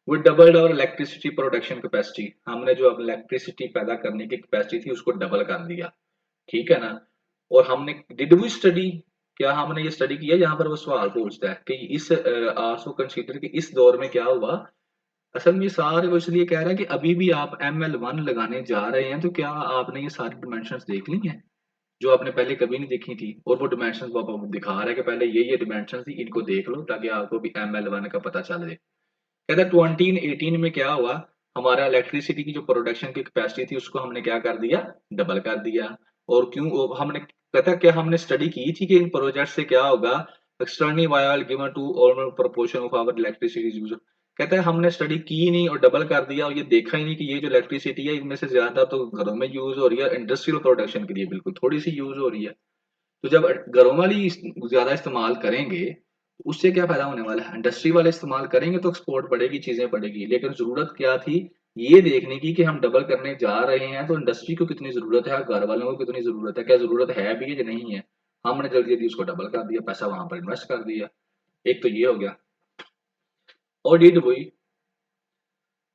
[SPEAKER 1] We doubled our electricity production capacity, हमने जो अब इलेक्ट्रिसिटी पैदा करने की कैपेसिटी थी उसको डबल कर दिया, ठीक है ना। और हमने डिड वी स्टडी, क्या हमने ये स्टडी किया, यहाँ पर वो सवाल पूछता है कि इस आल्सो कंसीडर कि इस दौर में क्या हुआ। असल में ये सारे वो इसलिए कह रहा है कि अभी भी आप ML1 लगाने जा रहे हैं तो क्या आपने ये सारी डिमेंशंस देख ली हैं जो आपने पहले कभी नहीं देखी थी, और वो डिमेंशंस वो आपको दिखा रहा है कि पहले ये डिमेंशंस थी, इनको देख लो ताकि आपको भी ML1 का पता चल जाए। कहता है 2018 में क्या हुआ, हमारा इलेक्ट्रिसिटी की जो प्रोडक्शन की कैपेसिटी थी उसको हमने क्या कर दिया, डबल कर दिया। और क्यों हमने, कहता है क्या हमने स्टडी की थी कि इन प्रोजेक्ट से क्या होगा, externally while given to all proportion of our electricity use. कहता है हमने स्टडी की नहीं और डबल कर दिया और ये देखा ही नहीं कि ये जो इलेक्ट्रिसिटी है इनमें से ज्यादा तो घरों में यूज हो रही है, इंडस्ट्रियल प्रोडक्शन के लिए बिल्कुल थोड़ी सी यूज हो रही है। तो जब घरों वाली ज्यादा इस्तेमाल करेंगे तो उससे क्या फायदा होने वाला है, इंडस्ट्री वाले इस्तेमाल करेंगे तो एक्सपोर्ट बढ़ेगी, चीजें बढ़ेगी। लेकिन जरूरत क्या थी, ये देखने की कि हम डबल करने जा रहे हैं तो इंडस्ट्री को कितनी जरूरत है, घर वालों को कितनी जरूरत है, क्या जरूरत है भी है या नहीं है। हमने जल्दी जल्दी उसको डबल कर दिया, पैसा वहां पर इन्वेस्ट कर दिया। एक तो ये हो गया। और डिड वी,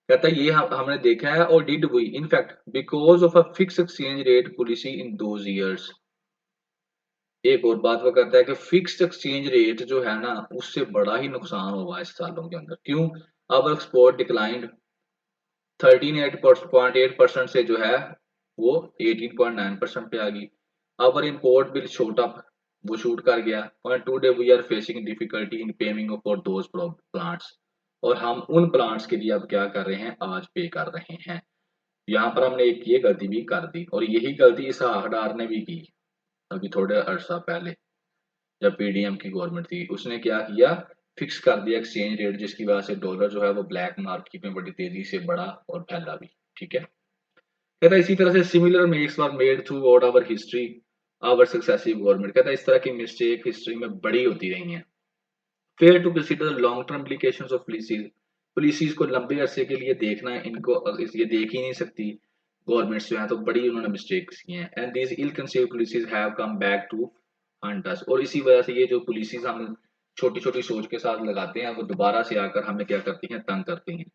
[SPEAKER 1] कहता है ये हमने देखा है, और did we in fact because of a fix exchange rate policy in those years. एक और बात वो करता है कि फिक्स्ड एक्सचेंज रेट जो है ना उससे बड़ा ही नुकसान हुआ इस सालों के अंदर। क्यों, अब एक्सपोर्ट डिक्लाइंड 13.8% से जो है वो 18.9% पे आ गई। अब इम्पोर्ट बिल शूट अप, वो शूट कर गया। और today we are facing difficulty in paying for those plants, और हम उन प्लांट्स के लिए अब क्या कर रहे हैं, आज पे कर रहे हैं। यहाँ पर हमने एक ये गलती भी कर दी, और यही गलती इसहाक डार ने भी की अभी थोड़े अरसा पहले, जब PDM की गवर्नमेंट थी उसने क्या किया, फिक्स कर दिया एक्सचेंज रेट, जिसकी वजह से डॉलर जो है वो ब्लैक मार्केट में बड़ी तेजी से बढ़ा और फैला भी, ठीक है। कहता है इसी तरह से similar makes were made throughout our history our successive government. कहता है इस तरह की मिस्टेक हिस्ट्री में बड़ी होती रही हैं। Fair to consider long term implications of policies, policies को लंबे अरसे के लिए देखना है, इनको ये देख ही नहीं सकती गवर्नमेंट्स जो है, तो बड़ी उन्होंने मिस्टेक्स की हैं। And these ill conceived policies have come back to haunt us, और इसी वजह से ये जो पॉलिसीज हम छोटी छोटी सोच के साथ लगाते हैं वो दोबारा से आकर हमें क्या करती हैं, तंग करती हैं,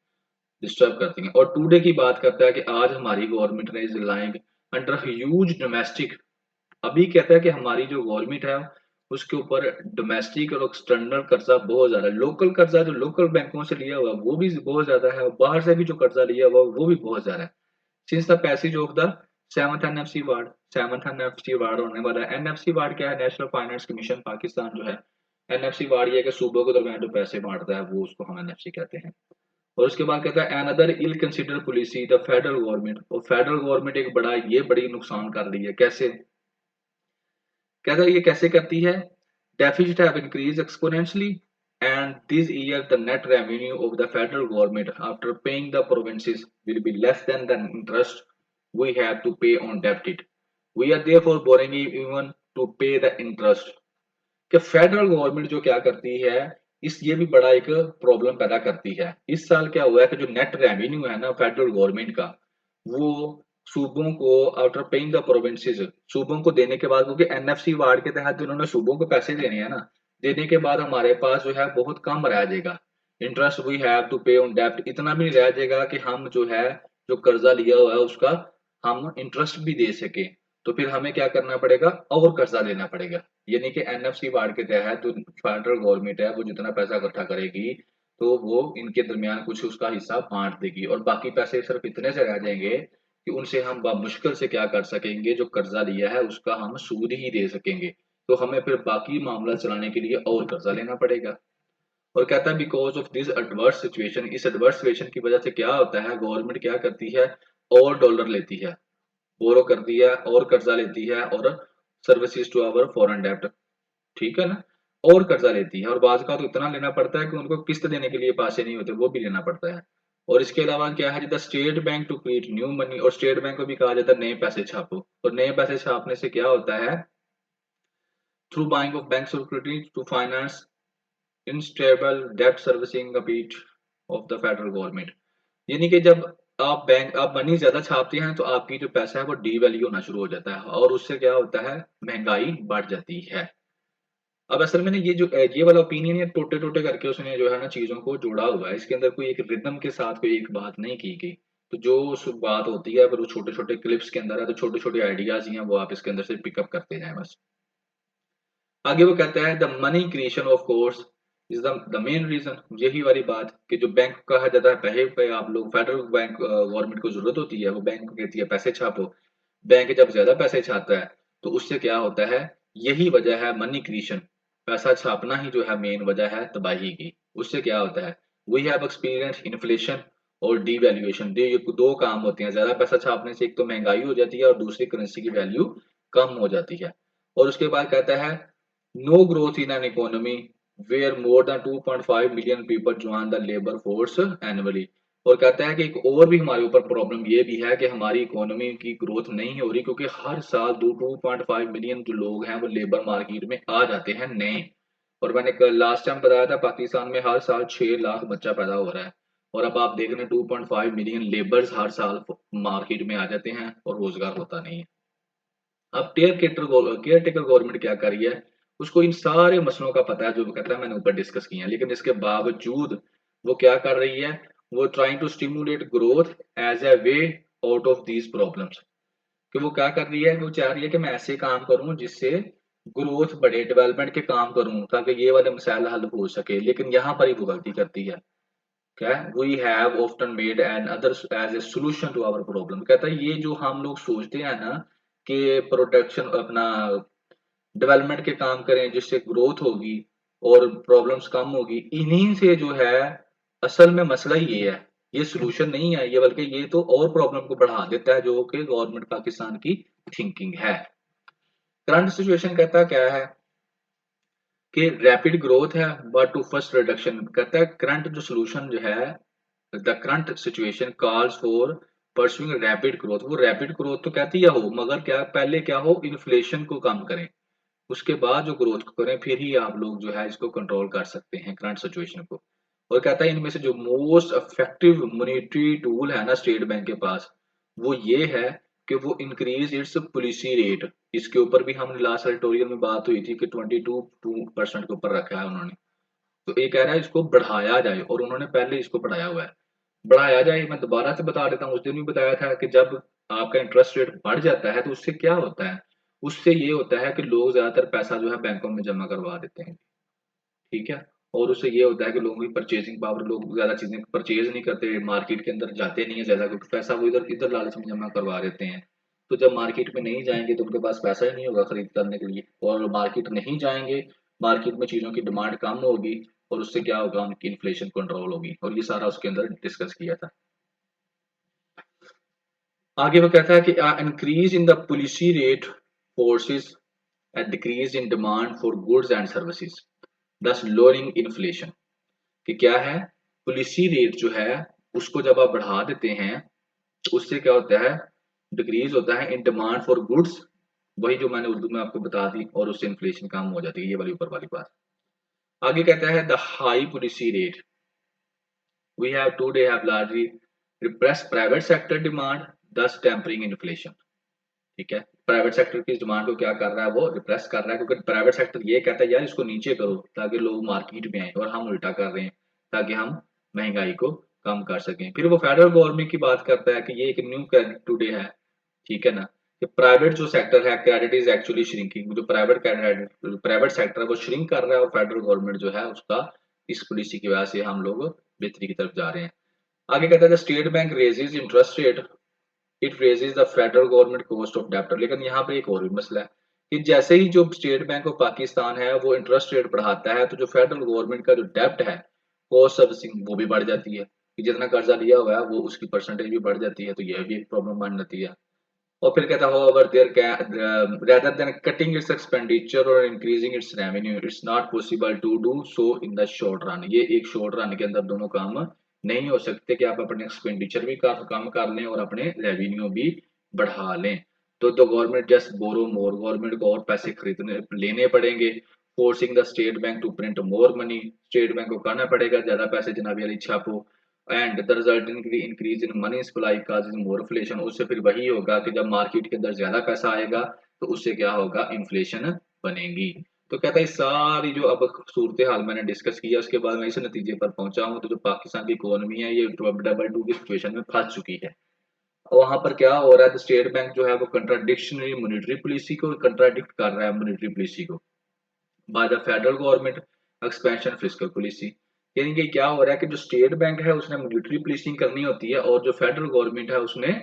[SPEAKER 1] डिस्टर्ब करती हैं। और टुडे की बात करता है कि आज हमारी गवर्नमेंट ने is relying under huge domestic, अभी कहता है कि हमारी जो गवर्नमेंट है उसके ऊपर डोमेस्टिक और एक्सटर्नल कर्जा बहुत ज्यादा है। लोकल कर्जा जो लोकल बैंकों से लिया हुआ वो भी बहुत ज्यादा है, और बाहर से भी जो कर्जा लिया हुआ वो भी बहुत ज्यादा है। Since the passage of the seventh NFC ward, seventh NFC ward होने वाला है। एनएफसी वार्ड क्या है, नेशनल फाइनेंस कमीशन पाकिस्तान जो है। एनएफसी वार्ड ये है कि सूबों के दरमियान जो पैसे बांटता है वो उसको हम एनएफसी कहते हैं। और उसके बाद कहता है another ill consider policy the federal government, और फेडरल गवर्नमेंट एक बड़ा ये बड़ी नुकसान कर रही है। कैसे, कहता है ये कैसे करती है, deficit have increased exponentially and this year the net revenue of the federal government after paying the provinces will be less than the interest we have to pay on debt it. We are therefore borrowing even to pay the interest। कि federal government जो क्या करती है, इस ये भी बड़ा एक प्रॉब्लम पैदा करती है। इस साल क्या हुआ है कि जो नेट रेवेन्यू है ना फेडरल गवर्नमेंट का, वो सूबों को आफ्टर पेइंग द प्रोविंसेस, सूबों को देने के बाद, क्योंकि एनएफसी वार्ड के तहत जो उन्होंने सूबों को पैसे देने हैं ना, देने के बाद हमारे पास जो है बहुत कम रह जाएगा। इंटरेस्ट वी हैव टू पे ऑन डेब्ट, इतना भी नहीं रह जाएगा कि हम जो है, जो कर्जा लिया हुआ है उसका हम इंटरेस्ट भी दे सके। तो फिर हमें क्या करना पड़ेगा, और कर्जा लेना पड़ेगा। यानी कि एनएफसी वार्ड के तहत जो फेडरल गवर्नमेंट है वो जितना पैसा इकट्ठा करेगी, तो वो इनके दरमियान कुछ उसका हिस्सा बांट देगी, और बाकी पैसे सिर्फ इतने से रह जाएंगे कि उनसे हम मुश्किल से क्या कर सकेंगे, जो कर्जा लिया है उसका हम सूद ही दे सकेंगे। तो हमें फिर बाकी मामला चलाने के लिए और कर्जा लेना पड़ेगा। और कहता है because of this adverse situation, इस एडवर्स सिचुएशन की वजह से क्या होता है, गवर्नमेंट क्या करती है, और डॉलर लेती है, बोरो करती है और कर्जा लेती है, और सर्विसेज टू आवर फॉरेन डेब्ट, ठीक है ना, और कर्जा लेती है, और बाज का तो इतना लेना पड़ता है कि उनको किस्त देने के लिए पैसे नहीं होते, वो भी लेना पड़ता है। और इसके अलावा क्या है, the state bank to create new money, और स्टेट बैंक को भी कहा जाता है नए पैसे छापो, और नए पैसे छापने से क्या होता है, through buying of bank securities to finance unstable डेब्ट servicing a bit of the federal government. यानी कि जब आप मनी ज्यादा छापते हैं तो आपकी जो पैसा है वो डीवैल्यू होना शुरू हो जाता है, और उससे क्या होता है, महंगाई बढ़ जाती है। अब असल में ना ये जो ये वाला ओपिनियन है, टोटे टोटे करके उसने जो है ना चीजों को जोड़ा हुआ है, इसके अंदर कोई एक रिदम के साथ कोई एक बात नहीं की गई। तो जो उस बात होती है फिर वो छोटे छोटे क्लिप्स के अंदर है, तो छोटे छोटे आइडियाज ही हैं वो आप इसके अंदर से पिकअप करते जाएं बस। आगे वो कहता है the money creation of course is the main reason, यही वाली बात कि जो बैंक कहा जाता है, पैसे पे आप लोग फेडरल बैंक गवर्नमेंट को जरूरत होती है, वो बैंक को कहती है पैसे छापो। बैंक जब ज्यादा पैसे छापता है तो उससे क्या होता है, यही वजह है मनी क्रिएशन, पैसा छापना ही जो है मेन वजह है तबाही की। उससे क्या होता है, वी हैव एक्सपीरियंस इन्फ्लेशन और डीवैल्यूएशन, ये दो काम होते हैं, ज्यादा पैसा छापने से एक तो महंगाई हो जाती है और दूसरी करेंसी की वैल्यू कम हो जाती है। और उसके बाद कहता है no growth in an economy where more than 2.5 million people join the labor force annually। और कहता है कि एक और भी हमारे ऊपर प्रॉब्लम ये भी है कि हमारी इकोनॉमी की ग्रोथ नहीं हो रही, क्योंकि हर साल 2.5 मिलियन जो लोग हैं वो लेबर मार्केट में आ जाते हैं नए। और मैंने कल लास्ट टाइम बताया था पाकिस्तान में हर साल 6 लाख बच्चा पैदा हो रहा है, और अब आप देख रहे हैं 2.5 मिलियन लेबर्स हर साल मार्केट में आ जाते हैं और रोजगार होता नहीं है। अब केयर टेकर गवर्नमेंट क्या कर रही है, उसको इन सारे मसलों का पता है जो वो कहता है मैंने ऊपर डिस्कस किया है, लेकिन इसके बावजूद वो क्या कर रही है, वो trying to stimulate growth as a way out of these problems. कि वो क्या कर रही है, वो चाह रही है कि मैं ऐसे काम करूं जिससे ग्रोथ बढ़े, डेवलपमेंट के काम करूं ताकि ये वाले मसाइल हल हो सके, लेकिन यहाँ पर ही वो गलती करती है। क्या, we have often made another as a solution to our problem. कहता है ये जो हम लोग सोचते हैं ना कि प्रोडक्शन अपना डेवलपमेंट के काम करें जिससे ग्रोथ होगी और प्रॉब्लम्स कम होगी, इन्हीं से जो है असल में मसला ये है, ये सोल्यूशन नहीं है ये, बल्कि ये तो और प्रॉब्लम को बढ़ा देता है, जो कि गवर्नमेंट पाकिस्तान की थिंकिंग है। करंट सिचुएशन कहता क्या है कि रैपिड ग्रोथ है बट टू फर्स्ट रिडक्शन। कहता है करंट जो सोल्यूशन जो है, the current situation calls for pursuing rapid growth. वो रैपिड ग्रोथ तो कहती है हो, मगर क्या पहले क्या हो, इन्फ्लेशन को कम करें, उसके बाद जो ग्रोथ को करें, फिर ही आप लोग जो है इसको कंट्रोल कर सकते हैं करंट सिचुएशन को। और कहता है इनमें से जो मोस्ट इफेक्टिव मॉनेटरी टूल है ना स्टेट बैंक के पास, वो ये है कि वो इंक्रीज इट्स पॉलिसी रेट। इसके ऊपर भी हमने लास्ट एडिटोरियल में बात हुई थी कि 22% के ऊपर रखा है उन्होंने। तो ये कह रहा है इसको बढ़ाया जाए, और उन्होंने पहले इसको बढ़ाया हुआ है। बढ़ाया जाए, मैं दोबारा से बता देता हूँ, उस दिन भी बताया था कि जब आपका इंटरेस्ट रेट बढ़ जाता है तो उससे क्या होता है, उससे ये होता है कि लोग ज्यादातर पैसा जो है बैंकों में जमा करवा देते हैं, ठीक है। और उससे ये होता है कि लोगों की परचेजिंग पावर, लोग ज्यादा चीजें परचेज नहीं करते, मार्केट के अंदर जाते नहीं है ज्यादा, क्योंकि पैसा वो इधर इधर लालच में जमा करवा देते हैं। तो जब मार्केट में नहीं जाएंगे तो उनके पास पैसा ही नहीं होगा खरीद करने के लिए, और मार्केट नहीं जाएंगे, मार्केट में चीजों की डिमांड कम होगी, और उससे क्या होगा, उनकी इन्फ्लेशन कंट्रोल होगी, और ये सारा उसके अंदर डिस्कस किया था। आगे वो कहता है कि increase in the policy rate forces a decrease in demand for goods and services, thus lowering inflation। कि क्या है, पॉलिसी रेट जो है उसको जब आप बढ़ा देते हैं तो उससे क्या होता है, डिक्रीज होता है इन डिमांड फॉर गुड्स, वही जो मैंने उर्दू में आपको बता दी, और उससे इन्फ्लेशन कम हो जाती है, ये वाली ऊपर वाली बात। आगे कहता है the high policy rate we have today have largely repress private sector demand, thus tempering inflation। ठीक है, प्राइवेट सेक्टर की डिमांड को क्या कर रहा है, वो रिप्रेस कर रहा है, क्योंकि प्राइवेट सेक्टर ये कहता है यार इसको नीचे करो ताकि लोग मार्केट में आए, और हम उल्टा कर रहे हैं, ताकि हम महंगाई को कम कर सकें। फिर वो फेडरल गवर्नमेंट की बात करता है कि ये एक न्यू क्रेडिट टुडे है, ठीक है ना? कि प्राइवेट जो सेक्टर है क्रेडिट इज एक्चुअली श्रिंकिंग, जो प्राइवेट सेक्टर है वो श्रिंक कर रहा है और फेडरल गवर्नमेंट जो है उसका इस पॉलिसी की वजह से हम लोग बेहतरी की तरफ जा रहे हैं। आगे कहता है state bank raises interest rate, it raises the federal government cost of डेब्ट। लेकिन यहाँ पे एक और भी मसला है कि जैसे ही जो स्टेट बैंक ऑफ पाकिस्तान है वो इंटरेस्ट रेट बढ़ाता है तो जो फेडरल गवर्नमेंट का जो डेब्ट है कॉस्ट सर्विसिंग वो भी बढ़ जाती है, कि जितना कर्जा लिया हुआ है वो उसकी परसेंटेज भी बढ़ जाती है, तो यह भी एक प्रॉब्लम बन जाती है। और फिर कहता है however there can rather than cutting its expenditure or increasing its revenue it's not possible to do so in the short run। ये एक शॉर्ट रन के अंदर दोनों काम नहीं हो सकते कि आप अपने एक्सपेंडिचर भी कम कर लें और अपने रेवेन्यू भी बढ़ा लें। तो government just borrow more, government को और पैसे खरीदने लेने पड़ेंगे। Forcing the state bank to print more money, state bank को कहना पड़ेगा ज्यादा पैसे जनाबी वाली छापो। And the resulting increase in money supply causes more inflation, उससे फिर वही होगा कि जब मार्केट के अंदर ज्यादा पैसा आएगा तो उससे क्या होगा, इन्फ्लेशन बनेगी। तो कहता है सारी जो अब सूरत हाल मैंने डिस्कस किया उसके बाद मैं इस नतीजे पर पहुंचा हूँ, तो जो पाकिस्तान की इकोनॉमी है ये डबल टू की सिचुएशन में फंस चुकी है। वहां पर क्या हो रहा है, स्टेट बैंक जो है वो कंट्राडिक्शनरी मॉनेटरी पॉलिसी को कंट्राडिक्ट कर रहा है, मॉनेटरी पॉलिसी को by the federal government expansion fiscal policy. यानी कि क्या हो रहा है कि जो स्टेट बैंक है उसने मॉनेटरी पॉलिसिंग करनी होती है और जो फेडरल गवर्नमेंट है उसने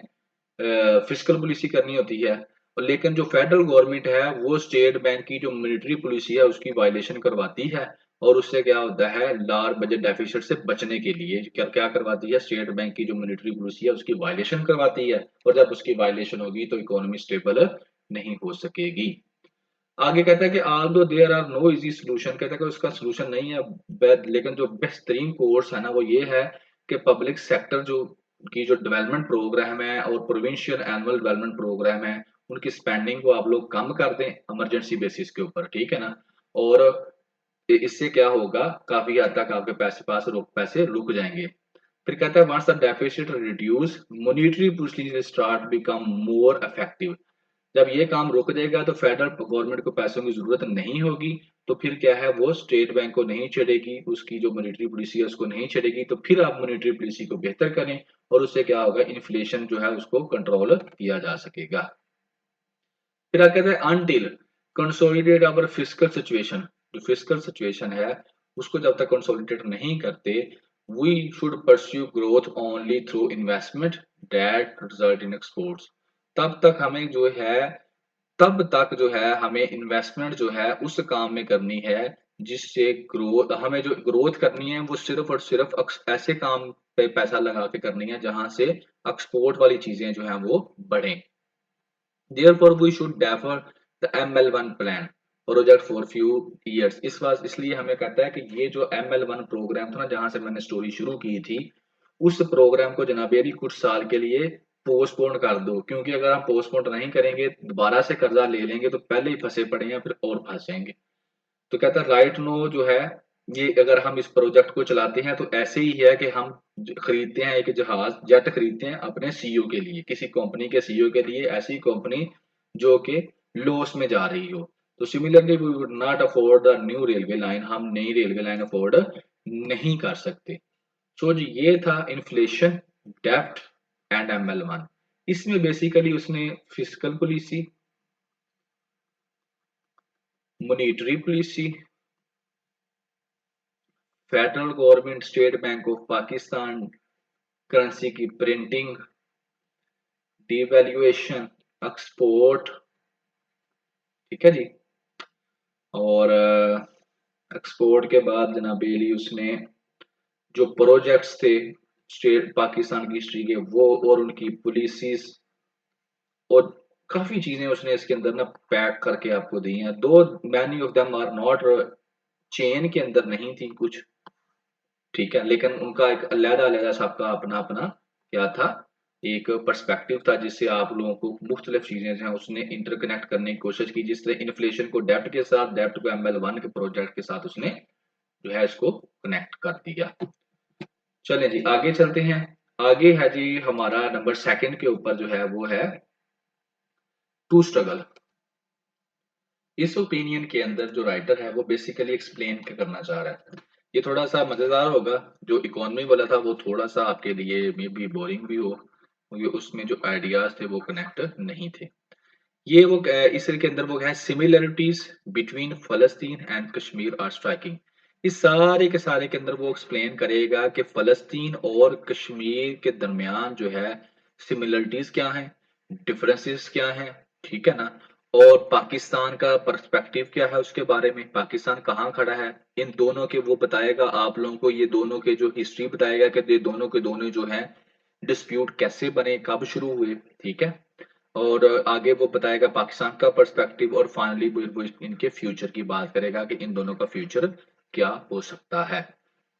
[SPEAKER 1] फिस्कल पॉलिसी करनी होती है। और लेकिन जो फेडरल गवर्नमेंट है वो स्टेट बैंक की जो मॉनेटरी पॉलिसी है उसकी वायलेशन करवाती है और उससे क्या होता है, लार्ज बजट डेफिसिट से बचने के लिए क्या क्या करवाती है, स्टेट बैंक की जो मॉनेटरी पॉलिसी है उसकी वायलेशन करवाती है। और जब उसकी वायलेशन होगी तो इकोनॉमी स्टेबल नहीं हो सकेगी। आगे कहता है कि although there are no easy solution, कहता है कि उसका सोल्यूशन नहीं है लेकिन जो बेहतरीन कोर्स है ना वो ये है कि पब्लिक सेक्टर जो की जो डेवलपमेंट प्रोग्राम है और प्रोविंशियल एनुअल डेवलपमेंट प्रोग्राम है उनकी स्पेंडिंग को आप लोग कम कर दें इमरजेंसी बेसिस के ऊपर, ठीक है ना? और इससे क्या होगा, काफी हद तक आपके पैसे रुक जाएंगे। फिर कहता है once the deficit reduce monetary policy start become more effective. जब ये काम रुक जाएगा तो फेडरल गवर्नमेंट को पैसों की जरूरत नहीं होगी, तो फिर क्या है वो स्टेट बैंक को नहीं छेड़ेगी, उसकी जो मॉनेटरी पॉलिसी है उसको नहीं छेड़ेगी, तो फिर आप मॉनेटरी पॉलिसी को बेहतर करें और उससे क्या होगा, इन्फ्लेशन जो है उसको कंट्रोल किया जा सकेगा। फिर आगे कहते हैं until consolidate our fiscal situation, जो फिस्कल सिचुएशन है उसको जब तक कंसोलिडेट नहीं करते, we should pursue growth only through investment that result in exports. तब तक हमें जो है तब तक जो है हमें इन्वेस्टमेंट जो है उस काम में करनी है जिससे ग्रोथ, हमें जो ग्रोथ करनी है वो सिर्फ और सिर्फ ऐसे काम पे पैसा लगा के करनी है जहां से एक्सपोर्ट वाली चीजें जो हैं वो बढ़ें। Therefore, we should defer the ML1 plan project for few years. इस बात इसलिए हमें कहता है कि ये जो ML1 प्रोग्राम था ना जहां से मैंने स्टोरी शुरू की थी, उस प्रोग्राम को जनाब अभी कुछ साल के लिए पोस्टपोन कर दो, क्योंकि अगर हम पोस्टपोन नहीं करेंगे दोबारा से कर्जा ले लेंगे तो पहले ही फंसे पड़े हैं फिर और फंस जाएंगे। तो कहता है राइट नो जो है ये अगर हम इस प्रोजेक्ट को चलाते हैं तो ऐसे ही है कि हम खरीदते हैं एक जहाज जेट खरीदते हैं अपने सीईओ के लिए, किसी कंपनी के सीईओ के लिए, ऐसी कंपनी जो कि लॉस में जा रही हो। तो similarly we would not afford the new railway line, हम नई रेलवे लाइन अफोर्ड नहीं कर सकते। सो जी ये था इन्फ्लेशन, डेप्ट एंड ML1। इसमें बेसिकली उसने fiscal policy, monetary policy, federal government, state bank of Pakistan, currency की प्रिंटिंग, डिवैल्यूएशन, एक्सपोर्ट, ठीक है जी। और एक्सपोर्ट के बाद जनाब बेली उसने जो प्रोजेक्ट्स थे स्टेट पाकिस्तान की हिस्ट्री के वो और उनकी पॉलिसीज और काफी चीजें उसने इसके अंदर ना पैक करके आपको दी हैं। Though many of them are not chain के अंदर नहीं थी कुछ, ठीक है, लेकिन उनका एक अलग-अलग सबका अपना-अपना क्या था, एक पर्सपेक्टिव था जिससे आप लोगों को मुख्तलिफ चीजें जो हैं उसने इंटरकनेक्ट करने की कोशिश की, जिस तरह इन्फ्लेशन को डेब्ट के साथ, डेब्ट को ML1 के प्रोजेक्ट के साथ उसने जो है इसको कनेक्ट कर दिया। चलें जी आगे चलते हैं। आगे है जी हमारा नंबर सेकंड के ऊपर जो है वो है टू स्ट्रगल। इस ओपिनियन के अंदर जो राइटर है वो बेसिकली एक्सप्लेन करना चाह रहा है ये थोड़ा सा मजेदार होगा। जो इकोनॉमी वाला था वो थोड़ा सा आपके लिए मे बी बोरिंग भी हो, क्योंकि उसमें जो आइडियाज थे वो कनेक्ट नहीं थे। ये वो इसके अंदर वो है similarities between Palestine and Kashmir are striking. इस सारे के सारे के अंदर वो एक्सप्लेन करेगा कि फलस्तीन और कश्मीर के दरमियान जो है सिमिलरिटीज क्या हैं, डिफरेंसेस क्या हैं, ठीक है ना। और पाकिस्तान का पर्सपेक्टिव क्या है उसके बारे में, पाकिस्तान कहाँ खड़ा है, इन दोनों के वो बताएगा आप लोगों को। ये दोनों के जो हिस्ट्री बताएगा कि ये दोनों जो हैं डिस्प्यूट कैसे बने, कब शुरू हुए, ठीक है। और आगे वो बताएगा पाकिस्तान का पर्सपेक्टिव, और फाइनली वो इनके फ्यूचर की बात करेगा कि इन दोनों का फ्यूचर क्या हो सकता है।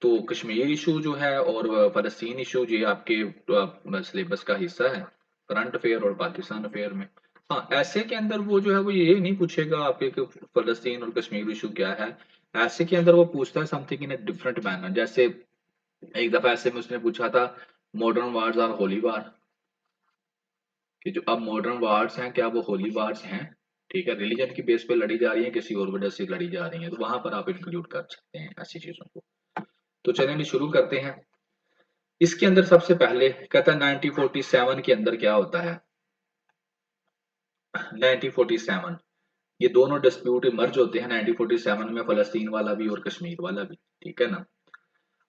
[SPEAKER 1] तो कश्मीर इशू जो है और फलस्तीन इशू, ये आपके सिलेबस का हिस्सा है करंट अफेयर और पाकिस्तान अफेयर में। हाँ, ऐसे के अंदर वो जो है वो ये नहीं पूछेगा आपके कि फलस्तीन और कश्मीर इशू क्या है। ऐसे के अंदर वो पूछता है something in a different manner. जैसे एक दफा ऐसे में उसने पूछा था, मॉडर्न वार्स आर होली वार, कि जो अब मॉडर्न वार्स हैं क्या वो होली वार्स हैं, ठीक है, रिलीजन की बेस पे लड़ी जा रही है, किसी और वजह से लड़ी जा रही है, तो वहां पर आप इंक्लूड कर सकते हैं ऐसी चीजों को। तो चलिए शुरू करते हैं। इसके अंदर सबसे पहले कहता है 1947 के अंदर क्या होता है। 1947 ये दोनों डिस्प्यूट मर्ज होते हैं 1947 में, फलस्तीन वाला भी और कश्मीर वाला भी, ठीक है ना।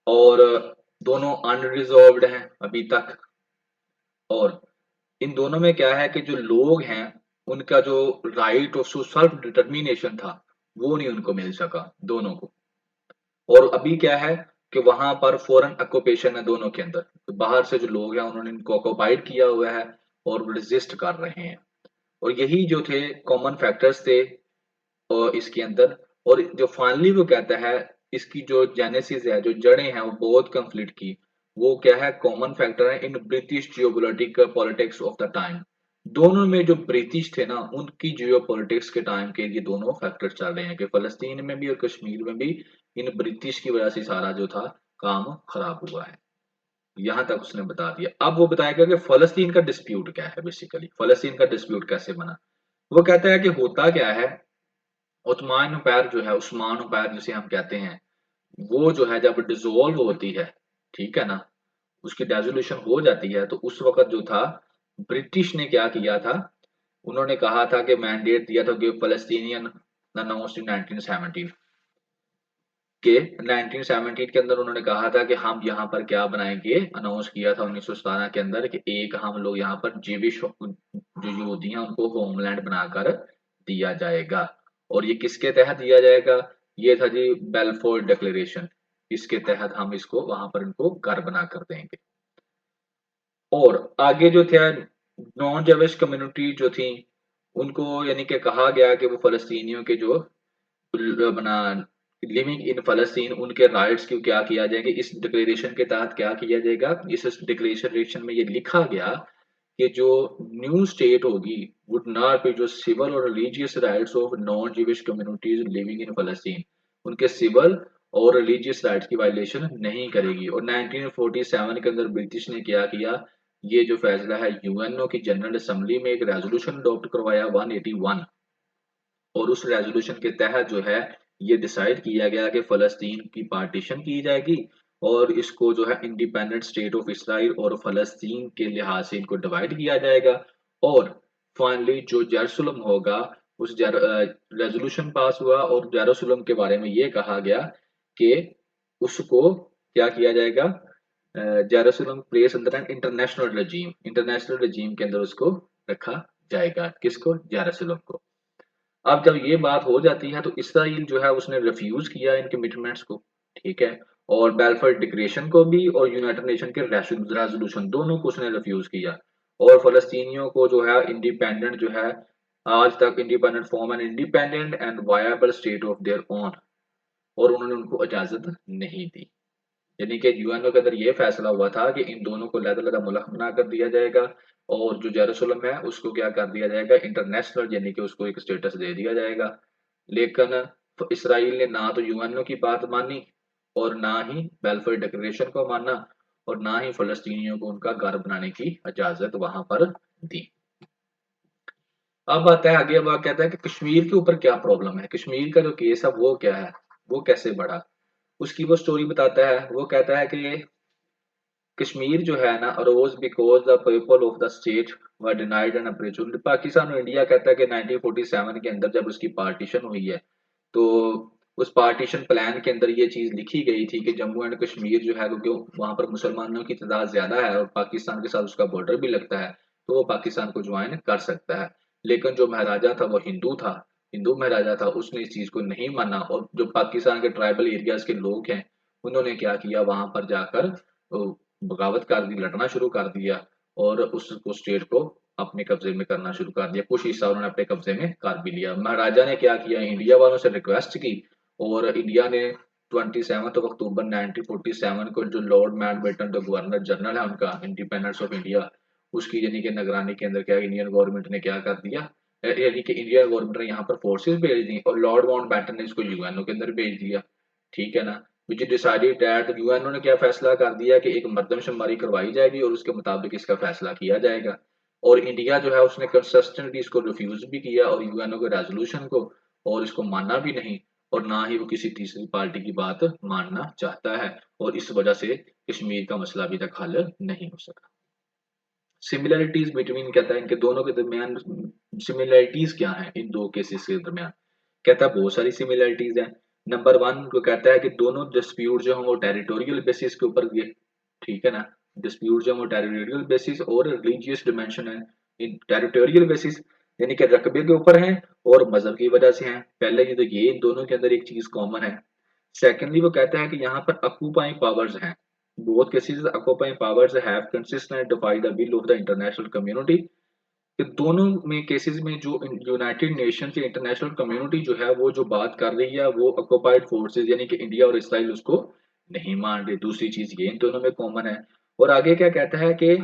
[SPEAKER 1] और दोनों अनरिजॉल्व्ड हैं अभी तक। और इन दोनों में क्या है कि जो लोग हैं उनका जो राइट ऑफ सेल्फ डिटर्मिनेशन था वो नहीं उनको मिल सका दोनों को। और अभी क्या है कि वहां पर फॉरेन ऑक्यूपेशन है दोनों के अंदर, तो बाहर से जो लोग हैं उन्होंने इनको ऑक्युपाइड किया हुआ है और रेजिस्ट कर रहे हैं। और यही जो थे कॉमन फैक्टर्स थे और इसके अंदर। और जो फाइनली वो कहता है इसकी जो जेनेसिस है, जो जड़ें हैं वो बहुत कंफ्लिक्ट की, वो क्या है, कॉमन फैक्टर है in British geopolitic politics of the time. दोनों में जो ब्रिटिश थे ना उनकी जियोपॉलिटिक्स के टाइम के ये दोनों फैक्टर चल रहे हैं कि फलस्तीन में भी और कश्मीर में भी इन ब्रिटिश की वजह से सारा जो था काम खराब हुआ है। यहां तक उसने बता दिया। अब वो बताएगा कि फलस्तीन का डिस्प्यूट क्या है, बेसिकली फलस्तीन का डिस्प्यूट कैसे बना। वो कहता है कि होता क्या है, ओस्मान एम्पायर जो है, उस्मान एम्पायर जिसे हम कहते हैं, वो जो है जब डिसॉल्व होती है, ठीक है ना, उसकी डेजोल्यूशन हो जाती है, तो उस वक्त जो था ब्रिटिश ने क्या किया था, उन्होंने कहा था कि मैंडेट दिया था कि फलस्तीनियन अनाउंस्ड इन 1917 के 1917 के अंदर उन्होंने कहा था कि हम यहाँ पर क्या बनाएंगे, अनाउंस किया था 1917 के अंदर कि एक हम लोग यहाँ पर जीविश जो यहूदी हैं उनको होमलैंड बनाकर दिया जाएगा। और ये किसके तहत दिया जाएगा, ये था जी बेल्फोर डिक्लेरेशन। इसके तहत हम इसको वहां पर इनको घर बना कर देंगे। और आगे जो थे नॉन जेविश कम्युनिटी जो थी उनको यानी कि कहा गया कि वो फलस्तीनियों के जो बना लिविंग इन फलस्तीन उनके राइट्स को क्या किया जाएगा, इस डिक्लेरेशन के तहत क्या किया जाएगा। इस डिक्लेरेशन में ये लिखा गया कि जो न्यू स्टेट होगी वुड नॉट बी जो सिविल और religious rights of non Jewish communities living in Palestine, उनके सिविल और रिलीजियस राइट्स की वायलेशन नहीं करेगी। और 1947 के अंदर ब्रिटिश ने क्या किया, ये जो फैसला है यूएनओ की जनरल असेंबली में एक रेजोल्यूशन अडॉप्ट करवाया 181। और उस रेजोल्यूशन के तहत जो है ये डिसाइड किया गया कि फलस्तीन की पार्टीशन की जाएगी और इसको जो है इंडिपेंडेंट स्टेट ऑफ इसराइल और फलस्तीन के लिहाज से इनको डिवाइड किया जाएगा। और फाइनली जो जेरूसलम होगा, उस रेजोल्यूशन पास हुआ और जेरूसलम के बारे में ये कहा गया कि उसको क्या किया जाएगा, Jerusalem place under an international regime, international regime के अंदर उसको रखा जाएगा। किसको, जेरूसलम को। अब जब ये बात हो जाती है तो इसराइल जो है उसने रिफ्यूज किया इन कमिटमेंट्स को, ठीक है। और बेल्फोर डिक्लेरेशन को भी और यूनाइटेड नेशन के रेजोल्यूशन दोनों को उसने रिफ्यूज किया। और फलस्तीनियों को जो है इंडिपेंडेंट जो है, आज तक independent form an independent and viable state of their own, और उन्होंने उनको इजाजत नहीं दी। यानी कि यूएनओ के अंदर ये फैसला हुआ था कि इन दोनों को अलग-अलग मुल्क बना कर दिया जाएगा और जो जेरूसलम है उसको क्या कर दिया जाएगा, इंटरनेशनल यानी कि उसको एक स्टेटस दे दिया जाएगा। लेकिन इसराइल ने ना तो यूएनओ की बात मानी और ना ही बेल्फोर डिक्लेरेशन को माना और ना ही फलस्तीनियों को उनका घर बनाने की इजाजत वहां पर दी। अब आता है आगे, अब कहता है कि कश्मीर के ऊपर क्या प्रॉब्लम है, कश्मीर का जो केस है वो क्या है, वो कैसे बढ़ा। उसकी वो स्टोरी बताता है। वो कहता है कि कश्मीर जो है ना rose because the people of the state were denied an opportunity. Pakistan और इंडिया कहता है कि 1947 के अंदर जब उसकी पार्टीशन हुई है तो उस पार्टीशन प्लान के अंदर ये चीज लिखी गई थी कि जम्मू एंड कश्मीर जो है क्योंकि वहां पर मुसलमानों की तादाद ज्यादा है और पाकिस्तान के साथ उसका बॉर्डर भी लगता है तो वो पाकिस्तान को ज्वाइन कर सकता है। लेकिन जो महाराजा था वो हिंदू था, हिंदू महाराजा था, उसने इस चीज को नहीं माना और जो पाकिस्तान के ट्राइबल एरियाज के लोग हैं उन्होंने क्या किया वहां पर जाकर बगावत कर दी, लड़ना शुरू कर दिया और उसको स्टेट को अपने कब्जे में करना शुरू कर दिया। कुछ हिस्सा उन्होंने अपने कब्जे में कर भी लिया। महाराजा ने क्या किया, इंडिया वालों से रिक्वेस्ट की और इंडिया ने 27 अक्टूबर 1947 को जो लॉर्ड माउंटबेटन जो गवर्नर जनरल है उनका इंडिपेंडेंस ऑफ इंडिया उसकी यानी कि निगरानी के अंदर क्या इंडियन गवर्नमेंट ने क्या कर दिया, यानी कि इंडियन गवर्नमेंट ने यहाँ पर फोर्सेस भेज दी और लॉर्ड माउंटबेटन ने इसको यूएनओ के अंदर भेज दिया। ठीक है ना। विच डिसाइडेड दैट यूएनओ ने क्या फैसला कर दिया कि एक मर्दमशुमारी करवाई जाएगी और उसके मुताबिक इसका फैसला किया जाएगा। और इंडिया जो है उसने कंसिस्टेंटली इसको रिफ्यूज भी किया और यूएनओ के रेजोल्यूशन को और इसको माना भी नहीं और ना ही वो किसी तीसरी पार्टी की बात मानना चाहता है और इस वजह से कश्मीर का मसला अभी तक हल नहीं हो सका। सिमिलरिटीज बिटवीन कहता है इनके दोनों के दरमियान सिमिलरिटीज क्या है इन दो केसेस के दरमियान। कहता है बहुत सारी सिमिलरिटीज हैं। नंबर वन को कहता है कि दोनों डिस्प्यूट जो हैं वो टेरिटोरियल बेसिस के ऊपर ये, ठीक है ना, डिस्प्यूट जो है वो टेरिटोरियल बेसिस और रिलीजियस डिमेंशन है। इन टेरिटोरियल बेसिस यानी कि रकबे के ऊपर है और मजहब की वजह से हैं। पहले ये तो ये इन दोनों के अंदर एक चीज कॉमन है। सेकेंडली वो कहता है कि यहाँ पर ऑक्यूपाइंग पावर्स हैं। Both cases occupying powers have consistent defy the will of the international community. कि दोनों में केसेस में जो यूनाइटेड नेशन से इंटरनेशनल कम्युनिटी जो है वो जो बात कर रही है वो ऑक्युपाइड फोर्सेस यानी कि इंडिया और इसराइल उसको नहीं मान रहे। दूसरी चीज ये इन दोनों में कॉमन है। और आगे क्या कहता है कि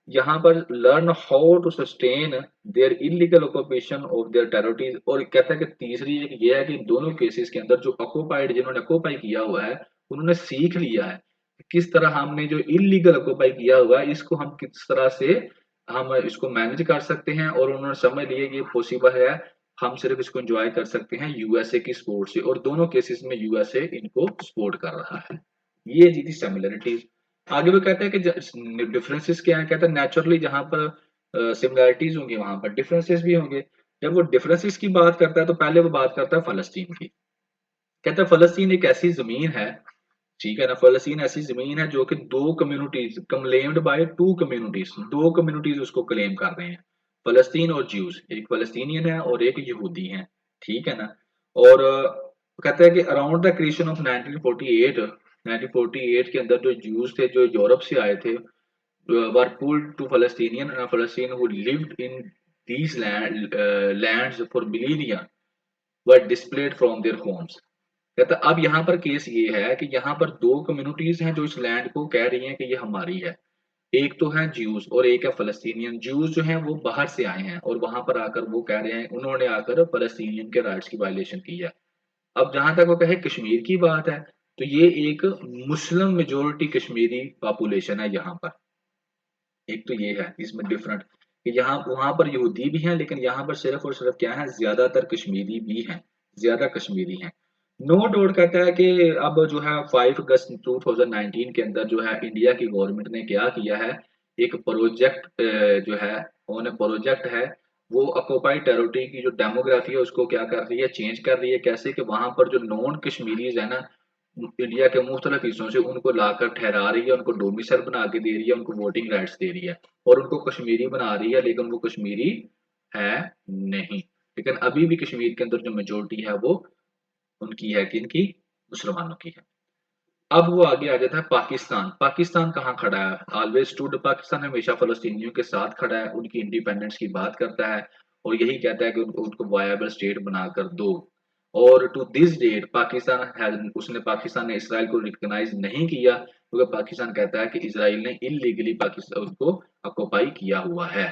[SPEAKER 1] यहाँ पर learn how to sustain their illegal occupation of their territories. और कहता है कि तीसरी एक ये है कि दोनों केसेस के अंदर जो ऑक्युपाइड जिन्होंने ऑक्युपाई किया हुआ है उन्होंने सीख लिया है कि किस तरह हमने जो इलीगल ऑक्युपाई किया हुआ है इसको हम किस तरह से हम इसको मैनेज कर सकते हैं और उन्होंने समझ लिया कि ये पॉसिबल है। हम सिर्फ इसको एंजॉय कर सकते हैं यूएसए की सपोर्ट से और दोनों केसेस में यूएसए इनको सपोर्ट कर रहा है। ये जी थी सिमिलरिटीज। आगे वो कहता है कि डिफरेंसेस क्या है। कहता है नेचुरली जहां पर सिमिलरिटीज होंगी वहां पर डिफरेंसेस भी होंगे। जब वो डिफरेंसेस की बात करता है तो पहले वो बात करता है फलस्तीन की। कहता है फलस्तीन एक ऐसी जमीन है, ठीक है ना, फलस्तीन ऐसी जमीन है जो कि दो communities claimed by two communities, दो कम्युनिटीज उसको क्लेम कर रहे हैं, फलस्तीन और ज्यूज, एक फलस्तीनियन है और एक यहूदी है। ठीक है ना। और कहता है कि अराउंड द क्रिएशन ऑफ 1948, 1948 के अंदर जो ज्यूज थे जो यूरोप से आए थे were pulled to Palestinian Palestine who lived in these lands for millennia were displaced from their homes. कहता अब यहाँ पर केस ये है कि यहाँ पर दो कम्युनिटीज हैं जो इस लैंड को कह रही हैं कि ये हमारी है। एक तो है ज्यूज और एक है फलस्तीनियन। ज्यूज जो हैं वो बाहर से आए हैं और वहां पर आकर वो कह रहे हैं उन्होंने आकर फलस्तीनियन के राइट्स की वायलेशन की है। अब जहां तक वो कहे कश्मीर की बात है तो ये एक मुस्लिम मेजोरिटी कश्मीरी पॉपुलेशन है यहाँ पर। एक तो ये है इसमें डिफरेंट कि यहाँ वहां पर यहूदी भी हैं लेकिन यहाँ पर सिर्फ और सिर्फ क्या है ज्यादातर कश्मीरी भी हैं, ज्यादा कश्मीरी हैं। नो डाउट कहता है कि अब जो है 5 अगस्त 2019 के अंदर जो है इंडिया की गवर्नमेंट ने क्या किया है, एक प्रोजेक्ट जो है उन्होंने प्रोजेक्ट है वो ऑक्युपाइड टेरिटरी की जो डेमोग्राफी है उसको क्या कर रही है, चेंज कर रही है। कैसे कि वहां पर जो नॉन कश्मीरीज है ना इंडिया के मुख्तलिफ हिस्सों से उनको लाकर ठहरा रही है, उनको डोमिसाइल बना के दे रही है, उनको वोटिंग राइट्स दे रही है और उनको कश्मीरी बना रही है लेकिन वो कश्मीरी है नहीं। लेकिन अभी भी कश्मीर के अंदर जो मेजोरिटी है वो उनकी है कि इनकी मुसलमानों की है। अब वो आगे आ जाता है पाकिस्तान। पाकिस्तान कहाँ खड़ा है, ऑलवेज स्टूड, पाकिस्तान हमेशा फलस्तीनियों के साथ खड़ा है, उनकी इंडिपेंडेंस की बात करता है और यही कहता है कि उनको वायबल स्टेट बनाकर दो। और टू दिस डेट पाकिस्तान उसने पाकिस्तान ने इसराइल को रिकॉग्नाइज नहीं किया क्योंकि पाकिस्तान कहता है कि इसराइल ने इलीगली पाकिस्तान उसको ऑक्युपाई किया हुआ है।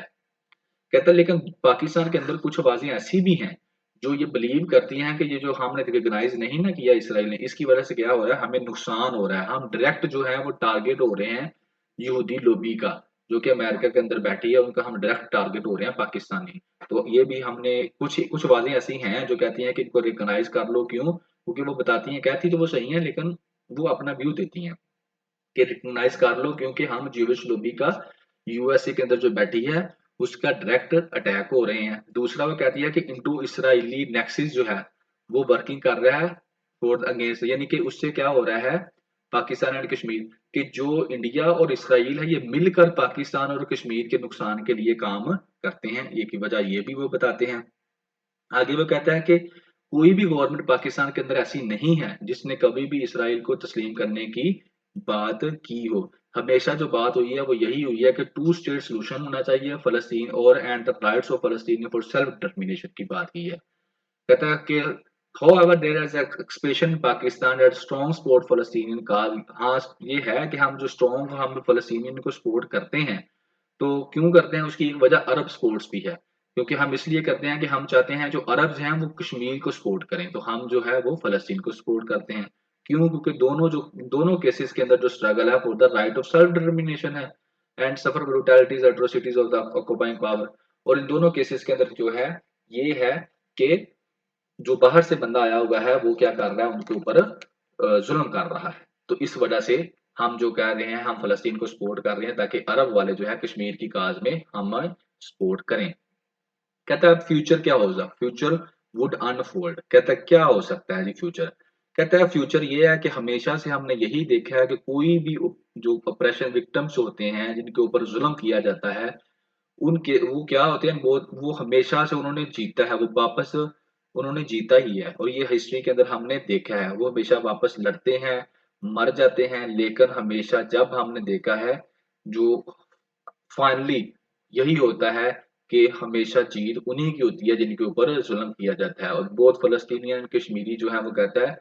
[SPEAKER 1] कहता है लेकिन पाकिस्तान के अंदर कुछ आवाजें ऐसी भी हैं जो ये बिलीव करती हैं कि ये जो हमने रिकॉग्नाइज नहीं ना किया इसराइल ने इसकी वजह से क्या हो रहा है, हमें नुकसान हो रहा है, हम डायरेक्ट जो है वो टारगेट हो रहे हैं यहूदी लोबी का जो कि अमेरिका के अंदर बैठी है, उनका हम डायरेक्ट टारगेट हो रहे हैं पाकिस्तानी। तो ये भी हमने कुछ कुछ आवाजें ऐसी हैं जो कहती हैं कि इनको रिकॉग्नाइज कर लो। क्यों? क्योंकि वो बताती हैं, कहती तो वो सही है लेकिन वो अपना व्यू देती हैं कि रिकॉग्नाइज कर लो क्योंकि हम ज्यूविश लॉबी का यूएसए के अंदर जो बैठी है उसका डायरेक्ट अटैक हो रहे हैं। दूसरा वो कहती है कि इंडो इसराइली नेक्सिस जो है वो वर्किंग कर रहा है फॉर अगेंस्ट, यानी कि उससे क्या हो रहा है पाकिस्तान एंड कश्मीर कि जो इंडिया और इसराइल है ये मिलकर पाकिस्तान और कश्मीर के नुकसान के लिए काम करते हैं, ये की वजह ये भी वो बताते हैं। आगे वो कहता है कि कोई भी गवर्नमेंट पाकिस्तान के अंदर ऐसी नहीं है जिसने कभी भी इसराइल को तस्लीम करने की बात की हो। हमेशा जो बात हुई है वो यही हुई है कि टू स्टेट सोल्यूशन होना चाहिए फलस्तीन और and the rights of Palestine for self determination की बात की है। कहता है कि however there is an expression in Pakistan that strong support Palestinian cause। हाँ ये है कि हम जो स्ट्रॉन्ग हम फलस्तीनियन को सपोर्ट करते हैं, तो क्यों करते हैं उसकी एक वजह अरब स्पोर्ट्स भी है, क्योंकि हम इसलिए करते हैं कि हम चाहते हैं जो अरब्स हैं वो कश्मीर को सपोर्ट करें, तो हम जो है वो फलस्तीन को सपोर्ट करते हैं। क्यों? क्योंकि दोनों केसेस के अंदर जो स्ट्रगल है for the right of self determination है and suffer brutalities atrocities of the occupying power. और इन दोनों केसेस के अंदर जो है ये है कि जो बाहर से बंदा आया हुआ है वो क्या कर रहा है उनके ऊपर जुल्म कर रहा है। तो इस वजह से हम जो कह रहे हैं हम फलस्तीन को सपोर्ट कर रहे हैं ताकि अरब वाले जो है कश्मीर की काज में हम सपोर्ट करें। कहता है फ्यूचर क्या होगा, फ्यूचर वुड अनफोल्ड। कहता है क्या हो सकता है जी फ्यूचर। कहता है फ्यूचर ये है कि हमेशा से हमने यही देखा है कि कोई भी जो ऑपरेशन विक्टिम्स होते हैं जिनके ऊपर जुल्म किया जाता है उनके वो क्या होते हैं वो हमेशा से उन्होंने जीता है, वो वापस उन्होंने जीता ही है और ये हिस्ट्री के अंदर हमने देखा है वो हमेशा वापस लड़ते हैं, मर जाते हैं, लेकिन हमेशा जब हमने देखा है जो फाइनली यही होता है कि हमेशा जीत उन्हीं की होती है जिनके ऊपर जुल्म किया जाता है। और बोथ फलस्तीनियन कश्मीरी जो है वो कहता है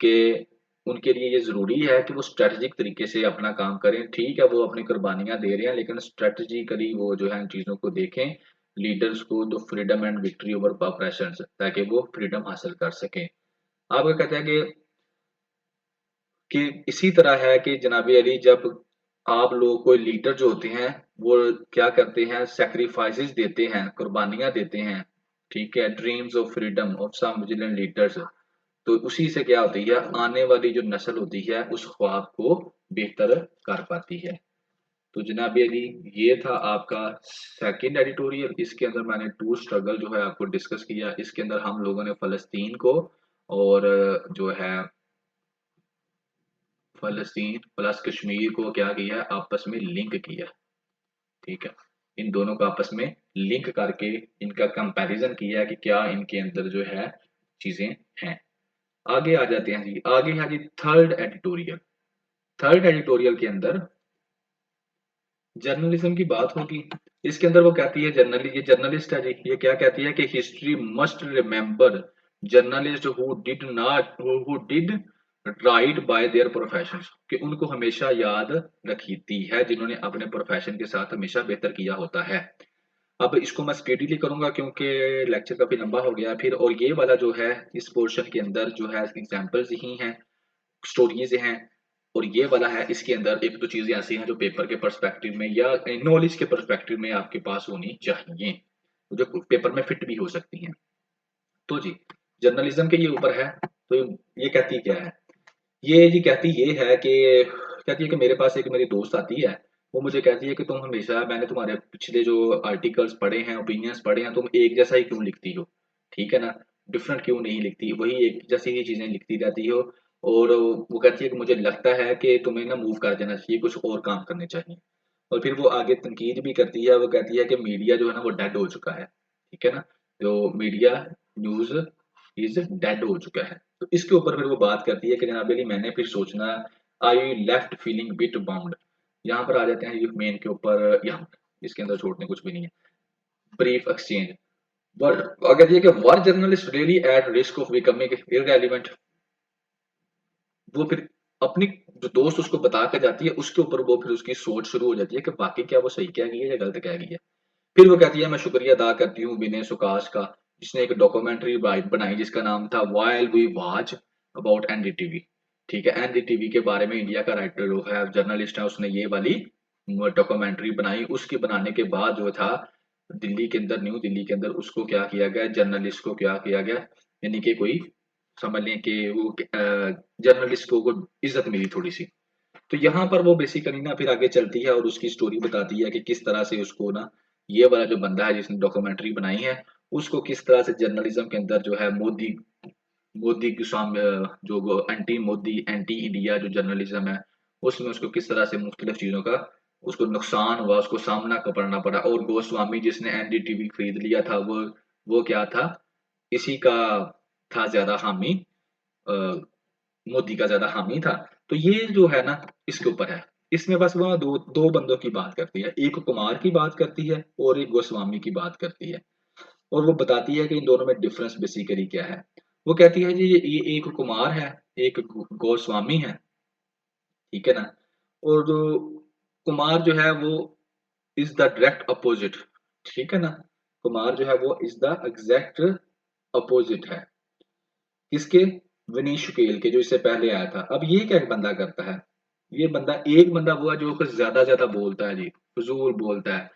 [SPEAKER 1] कि उनके लिए ये ज़रूरी है कि वो स्ट्रैटेजिक तरीके से अपना काम करें। ठीक है, वो अपनी कुर्बानियाँ दे रहे हैं, लेकिन स्ट्रैटेजिकली वो जो है इन चीज़ों को देखें, लीडर्स को जो freedom and victory over operations ताकि वो फ्रीडम हासिल कर सकें। आपका कहते हैं कि इसी तरह है कि जनाब अली जब आप लोग कोई लीडर जो होते हैं वो क्या करते हैं सैक्रिफाइसेस देते हैं, कुर्बानियाँ देते हैं, ठीक है, dreams of freedom of some vigilant leaders, तो उसी से क्या होती है आने वाली जो नस्ल होती है उस ख्वाब को बेहतर कर पाती है। तो जनाब अली ये था आपका सेकंड एडिटोरियल। इसके अंदर मैंने टू स्ट्रगल जो है आपको डिस्कस किया। इसके अंदर हम लोगों ने फलस्तीन को और जो है फलस्तीन प्लस कश्मीर को क्या किया आपस में लिंक किया, ठीक है, इन दोनों को आपस में लिंक करके इनका कंपैरिजन किया कि क्या इनके अंदर जो है चीजें हैं। आगे आ जाते हैं जी, आगे है जी थर्ड एडिटोरियल। थर्ड एडिटोरियल के अंदर जर्नलिज्म की बात होगी। इसके अंदर वो कहती है ये जर्नलिस्ट है जी, ये क्या कहती है कि history must remember journalist who did not who did right bye their profession, कि उनको हमेशा याद रखती है जिन्होंने अपने प्रोफेशन के साथ हमेशा बेहतर किया होता है। अब इसको मैं स्पीडीली करूंगा क्योंकि लेक्चर काफी लंबा हो गया फिर, और ये वाला जो है इस पोर्शन के अंदर जो है एग्जांपल्स ही हैं, स्टोरीज हैं, और ये वाला है इसके अंदर एक दो चीजें ऐसी हैं जो पेपर के पर्सपेक्टिव में या नॉलेज के पर्सपेक्टिव में आपके पास होनी चाहिए, जो पेपर में फिट भी हो सकती हैं। तो जी जर्नलिज्म के ये ऊपर है, तो ये कहती क्या है, ये जी कहती ये है कि कहती है कि मेरे पास एक मेरी दोस्त आती है, वो मुझे कहती है कि तुम हमेशा मैंने तुम्हारे पिछले जो आर्टिकल्स पढ़े हैं ओपिनियंस पढ़े हैं तुम एक जैसा ही क्यों लिखती हो, ठीक है ना, डिफरेंट क्यों नहीं लिखती, वही एक जैसी ही चीजें लिखती रहती हो। और वो कहती है कि मुझे लगता है कि तुम्हें ना मूव कर जाना चाहिए, कुछ और काम करने चाहिए। और फिर वो आगे तनकीद भी करती है, वो कहती है कि मीडिया जो है ना वो डेड हो चुका है, ठीक है ना, जो मीडिया न्यूज इज डेड हो चुका है। तो इसके ऊपर फिर वो बात करती है कि जनाब अली मैंने फिर सोचना I left feeling bit bound. यहाँ पर आ जाते हैं ये मेन के ऊपर, यहाँ इसके अंदर छोड़ने कुछ भी नहीं है। ब्रीफ एक्सचेंज, बट अगर ये कि were journalist really at risk of becoming irrelevant, वो फिर अपनी जो दोस्त उसको बता कर जाती है उसके ऊपर वो फिर उसकी सोच शुरू हो जाती है कि वाकई क्या वो सही कह गई है या गलत कह गई है। फिर वो कहती है मैं शुक्रिया अदा करती हूँ विनय सुकाश का जिसने एक डॉक्यूमेंट्री बनाई जिसका नाम था while we watch about NDTV, ठीक है, एनडीटीवी के बारे में इंडिया का राइटर जो है जर्नलिस्ट है उसने ये वाली डॉक्यूमेंट्री बनाई। उसके बनाने के बाद जो था दिल्ली के अंदर न्यू दिल्ली के अंदर उसको क्या किया गया, जर्नलिस्ट को क्या किया गया, यानी कि कोई समझ लें कि वो जर्नलिस्ट को इज्जत मिली थोड़ी सी। तो यहाँ पर वो बेसिकली ना फिर आगे चलती है और उसकी स्टोरी बताती है कि किस तरह से उसको ना ये वाला जो बंदा है जिसने डॉक्यूमेंट्री बनाई है, उसको किस तरह से जर्नलिज्म के अंदर जो है मोदी मोदी के सामने जो एंटी मोदी एंटी इंडिया जो जर्नलिज्म है, उसमें उसको किस तरह से मुख्तलिफ चीजों का उसको नुकसान हुआ, उसको सामना करना पड़ा। और गोस्वामी जिसने एनडीटीवी खरीद लिया था, वो क्या था, इसी का था ज्यादा हामी, अ, मोदी का ज्यादा हामी था। तो ये जो है ना, इसके ऊपर है। इसमें बस वह दो दो बंदों की बात करती है, एक कुमार की बात करती है और एक गोस्वामी की बात करती है। और वो बताती है कि इन दोनों में डिफरेंस बेसिकली क्या है। वो कहती है जी ये एक कुमार है, एक गोस्वामी है, ठीक है ना। और जो कुमार जो है वो इज द डायरेक्ट अपोजिट, ठीक है ना। कुमार जो है वो इज द एग्जैक्ट अपोजिट है किसके, विनीश शुक्ल के, जो इससे पहले आया था। अब ये क्या बंदा करता है, ये बंदा एक बंदा वो है जो कुछ ज्यादा ज्यादा बोलता है जी, फजूल बोलता है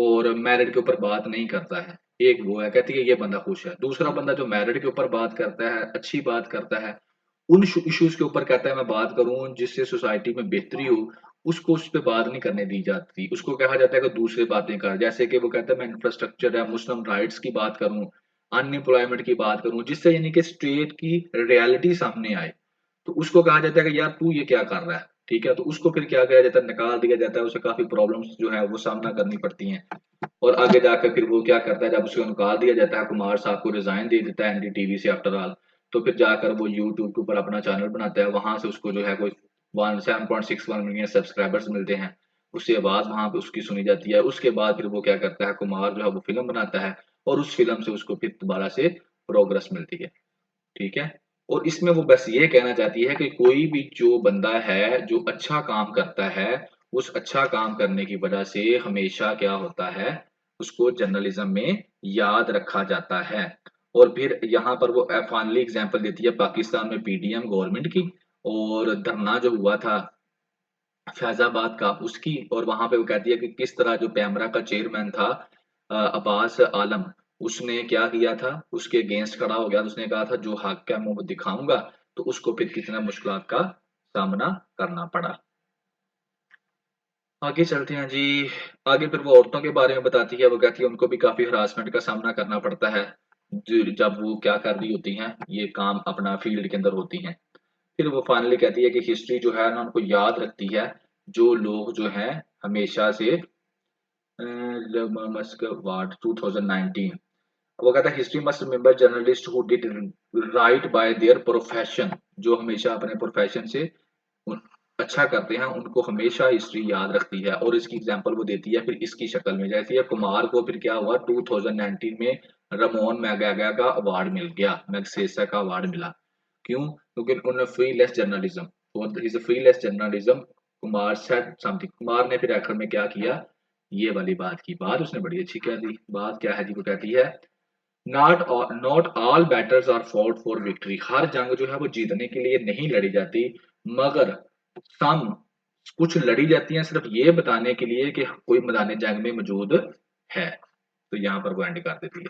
[SPEAKER 1] और मैरिड के ऊपर बात नहीं करता है। एक वो है, कहती है ये बंदा खुश है। दूसरा बंदा जो मैरिड के ऊपर बात करता है, अच्छी बात करता है, उन इश्यूज के ऊपर कहता है मैं बात करूं जिससे सोसाइटी में बेहतरी हो, उसको उस पर बात नहीं करने दी जाती। उसको कहा जाता है कि दूसरी बातें कर, जैसे कि वो कहता है मैं इंफ्रास्ट्रक्चर या मुस्लिम राइट्स की बात करूं, अनएम्प्लॉयमेंट की बात करूं, जिससे यानी कि स्टेट की रियलिटी सामने आए। तो उसको कहा जाता है कि यार तू ये क्या कर रहा है, ठीक है। तो उसको फिर क्या किया जाता है, निकाल दिया जाता है, उसे काफी प्रॉब्लम्स जो है वो सामना करनी पड़ती हैं। और आगे जाकर फिर वो क्या करता है, जब उसको निकाल दिया जाता है, कुमार साहब को रिजाइन दे देता है एनडीटीवी से आफ्टर ऑल, तो फिर जाकर वो यूट्यूब के ऊपर अपना चैनल बनाता है। वहां से उसको जो है कोई 7.61 मिलियन सब्सक्राइबर्स मिलते हैं, उससे आवाज वहां पे उसकी सुनी जाती है। उसके बाद फिर वो क्या करता है, कुमार जो है वो फिल्म बनाता है और उस फिल्म से उसको फिर दोबारा से प्रोग्रेस मिलती है, ठीक है। और इसमें वो बस ये कहना चाहती है कि कोई भी जो बंदा है जो अच्छा काम करता है, उस अच्छा काम करने की वजह से हमेशा क्या होता है, उसको जर्नलिज्म में याद रखा जाता है। और फिर यहाँ पर वो फाइनली एग्जांपल देती है पाकिस्तान में पीडीएम गवर्नमेंट की, और धरना जो हुआ था फैजाबाद का उसकी। और वहां पे वो कहती है कि किस तरह जो पैमरा का चेयरमैन था अब्बास आलम, उसने क्या किया था, उसके अगेंस्ट खड़ा हो गया। तो उसने कहा था जो हक है मैं वो दिखाऊंगा। तो उसको फिर कितना मुश्किल का सामना करना पड़ा। आगे चलते हैं जी। आगे फिर वो औरतों के बारे में बताती है। वो कहती है उनको भी काफी हरासमेंट का सामना करना पड़ता है जब वो क्या कर रही होती हैं, ये काम अपना फील्ड के अंदर होती हैं। फिर वो फाइनली कहती है कि हिस्ट्री जो है ना उनको याद रखती है जो लोग जो हैं हमेशा से मस्क वार्ड 2019। वो कहता है history must remember journalist who did right bye their profession, जो हमेशा अपने प्रोफेशन से उन- अच्छा करते हैं उनको हमेशा हिस्ट्री याद रखती है। और इसकी एग्जांपल वो देती है फिर इसकी शक्ल में, जैसे ये कुमार को फिर क्या हुआ 2019 में रमोन मैगेगा का अवार्ड मिल गया, मैग्सेसा का अवार्ड मिला। क्यों, क्योंकि उन्होंने फ्री लेस जर्नलिज्म, और is free less journalism, Kumar said something. Kumar ने फिर आखिर में क्या किया, ये वाली बात की, बात उसने बड़ी अच्छी कह दी। बात क्या है जी, वो कहती है not all battles are fought for victory, हर जंग जो है वो जीतने के लिए नहीं लड़ी जाती, मगर सम कुछ लड़ी जाती हैं सिर्फ ये बताने के लिए कि कोई मैदान जंग में मौजूद है। तो यहाँ पर वो एंड कर देती है।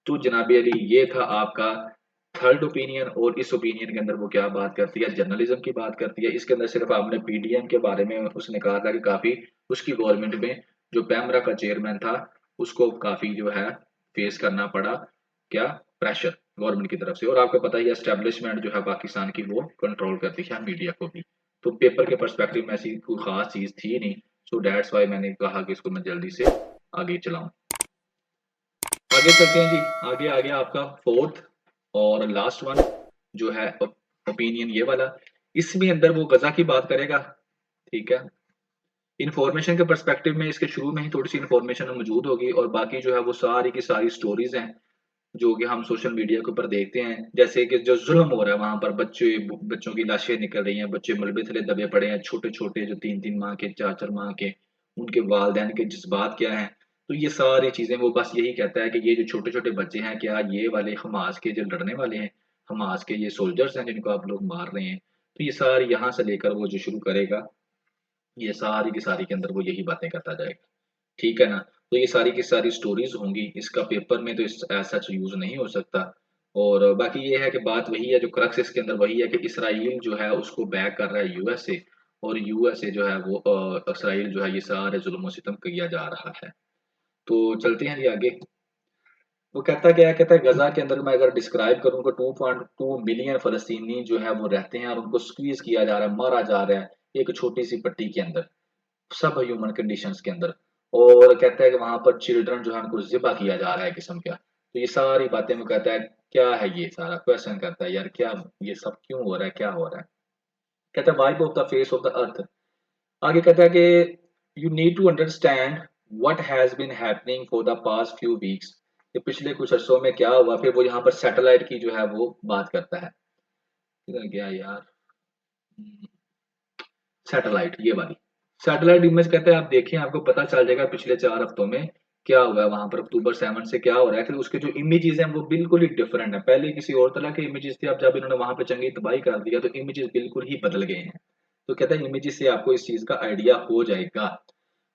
[SPEAKER 1] तो जनाबी अली ये था आपका थर्ड ओपिनियन। और इस ओपिनियन के अंदर वो क्या बात करती है, जर्नलिज्म की बात करती है। इसके अंदर सिर्फ आपने पीडीएम के बारे में उसने कहा था कि काफी उसकी गवर्नमेंट में जो पैमरा का चेयरमैन था उसको काफी जो है फेस करना पड़ा, क्या, प्रेशर गवर्नमेंट की तरफ से। और आपको पता ही है एस्टेब्लिशमेंट जो है पाकिस्तान की वो कंट्रोल करती है मीडिया को भी। तो पेपर के पर्सपेक्टिव में ऐसी कोई खास चीज थी नहीं। सो दैट्स वाई मैंने कहा कि इसको मैं जल्दी से आगे चलाऊं। आगे चलते हैं जी। आगे आ गया आपका फोर्थ और लास्ट वन जो है ओपिनियन ये वाला। इसमें अंदर वो गजा की बात करेगा, ठीक है। इन्फॉर्मेशन के पर्सपेक्टिव में इसके शुरू में ही थोड़ी सी इन्फॉर्मेशन मौजूद होगी, और बाकी जो है वो सारी की सारी स्टोरीज हैं जो कि हम सोशल मीडिया के ऊपर देखते हैं। जैसे कि जो जुल्म हो रहा है वहां पर, बच्चों की लाशें निकल रही हैं, बच्चे मलबे थले दबे पड़े हैं, छोटे छोटे जो 3-3 माह के, 4-4 माह के, उनके वालदेन के जज्बात क्या हैं। तो ये सारी चीजें वो बस यही कहता है कि ये जो छोटे छोटे बच्चे हैं, क्या ये वाले हमास के जो लड़ने वाले हैं, हमास के ये सोल्जर्स हैं जिनको आप लोग मार रहे हैं। तो ये सारी यहाँ से लेकर वो जो शुरू करेगा, ये सारी की सारी के अंदर वो यही बातें करता जाएगा, ठीक है ना। तो ये सारी की सारी स्टोरीज होंगी, इसका पेपर में तो इस ऐसा यूज नहीं हो सकता। और बाकी ये है कि बात वही है, जो क्रक्स इसके अंदर वही है कि इसराइल जो है उसको बैक कर रहा है यूएसए, और यूएसए जो है वो इसराइल जो है ये सारे जुल्म सितम किया जा रहा है। तो चलते हैं जी आगे। वो कहता क्या है, कहता है गजा के अंदर मैं अगर डिस्क्राइब करूँ तो 2.2 मिलियन फलस्तीनी जो है वो रहते हैं, और उनको स्क्वीज किया जा रहा है, मारा जा रहा है एक छोटी सी पट्टी के अंदर, सब ह्यूमन कंडीशंस के अंदर। और कहता है कि वहां पर चिल्ड्रन जो है उनको जिबा किया जा रहा है किस्म का। तो ये सारी बातें में कहता है क्या है, ये सारा क्वेश्चन करता है यार क्या ये सब क्यों हो रहा है, क्या हो रहा है। कहता है wipe off the face of the earth. आगे कहता है कि you need to understand what has been happening for the past few weeks, कि पिछले कुछ अर्सों में क्या हुआ। फिर वो यहाँ पर सैटेलाइट की जो है वो बात करता है। किधर गया यार, सैटेलाइट ये वाली सैटेलाइट इमेज। कहते हैं आप देखें आपको पता चल जाएगा पिछले 4 हफ्तों में क्या हुआ है वहां पर, अक्टूबर 7 से क्या हो रहा है। कि उसके जो इमेजेस हैं वो बिल्कुल ही डिफरेंट है, पहले किसी और तरह के इमेजेस थे, अब जब इन्होंने वहां पे जंगी तबाही कर दिया तो इमेजेस बिल्कुल ही बदल गए हैं। तो कहता है इमेजेस से आपको इस चीज का आइडिया हो जाएगा।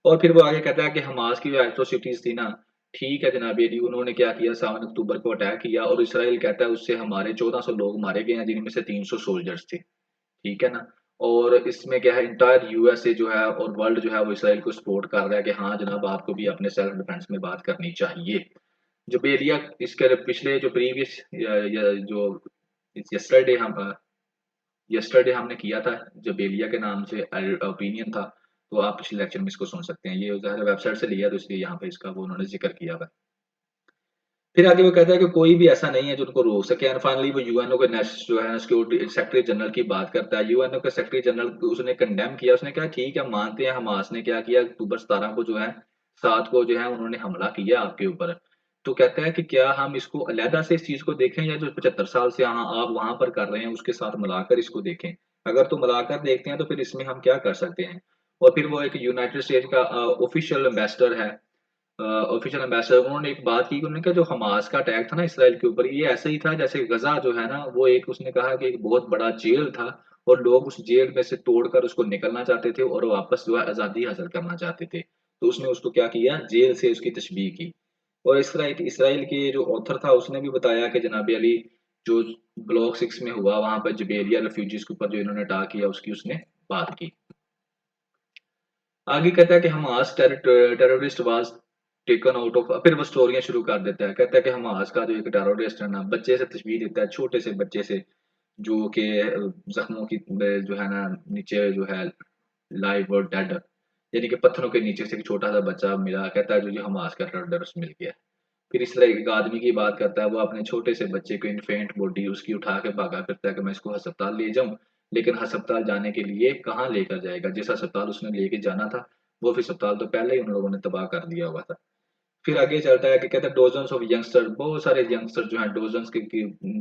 [SPEAKER 1] और फिर वो आगे कहता है कि हमास की जो एट्रोसिटीज थी ना, ठीक है जनाब अली, उन्होंने क्या किया, 7 अक्टूबर को अटैक किया, और इसराइल कहता है उससे हमारे 1400 लोग मारे गए हैं, जिनमें से 300 सोल्जर्स थे। ठीक है ना। और इसमें क्या है, इंटायर यूएसए जो है और वर्ल्ड जो है वो इसराइल को सपोर्ट कर रहा है कि हाँ जनाब आपको भी अपने सेल्फ डिफेंस में बात करनी चाहिए। जो बेलिया इसके पिछले जो प्रीवियस जो यस्टरडे हमने किया था, जो बेलिया के नाम से ओपिनियन था, तो आप पिछले लेक्चर में इसको सुन सकते हैं। ये वेबसाइट से लिया तो इसलिए यहाँ पे इसका वो उन्होंने जिक्र किया हुआ है। फिर आगे वो कहता है कि कोई भी ऐसा नहीं है जो उनको रोक सके। एंड फाइनली वो यूएनओ के जो है सिक्योरिटी सेक्रेटरी जनरल की बात करता है। यूएनओ के सेक्रेटरी जनरल उसने कंडेम किया, उसने कहा ठीक है मानते हैं हमास ने क्या किया, अक्टूबर 17 को जो है 7 को जो है उन्होंने हमला किया आपके ऊपर। तो कहता है कि क्या हम इसको अलहदा से इस चीज को देखें, या जो 75 साल से हाँ आप वहां पर कर रहे हैं उसके साथ मिलाकर इसको देखें। अगर तो मिलाकर देखते हैं तो फिर इसमें हम क्या कर सकते हैं। और फिर वो एक यूनाइटेड स्टेट का ऑफिशियल एम्बेसडर है, ऑफिशियल एम्बेसडर, उन्होंने एक बात की, उन्होंने कहा जो हमास का अटैक था ना इसराइल के ऊपर, ये ऐसे ही था जैसे गजा जो है ना वो एक, उसने कहा कि एक बहुत बड़ा जेल था, और लोग उस जेल में से तोड़कर उसको निकलना चाहते थे और वापस जो है आजादी हासिल करना चाहते थे। तो उसने उसको क्या किया, जेल से उसकी तशबीह की। और इसराइल इसराइल के जो ऑथर था उसने भी बताया कि जनाब अली जो ब्लॉक 6 में हुआ वहां पर जबेलिया रेफ्यूजीज के ऊपर जो इन्होंने अटैक किया उसकी उसने बात की। आगे कहता है कि Hamas terrorist was taken out of, फिर वो स्टोरियां शुरू कर देता है। कहता है कि हमास का जो एक टेररिस्ट है ना, बच्चे से तस्वीर देता है, छोटे से बच्चे से, जो कि जख्मों की जो है ना नीचे जो है लाइव और डेड, यानी कि पत्थरों के नीचे से एक छोटा सा बच्चा मिला। कहता है जो ये हमास का टेररिस्ट मिल गया। फिर इस तरह एक आदमी की बात करता है, वो अपने छोटे से बच्चे को इन्फेंट बॉडी उसकी उठा के भागा फिरता है कि मैं इसको अस्पताल ले जाऊं। लेकिन अस्पताल जाने के लिए कहाँ लेकर जाएगा, जिस अस्पताल उसने लेके जाना था वो फिर अस्पताल तो पहले ही उन लोगों ने तबाह कर दिया हुआ था। फिर आगे चलता है कि कहते हैं डोजन्स ऑफ यंगस्टर, बहुत सारे यंगस्टर जो हैं डोजन्स की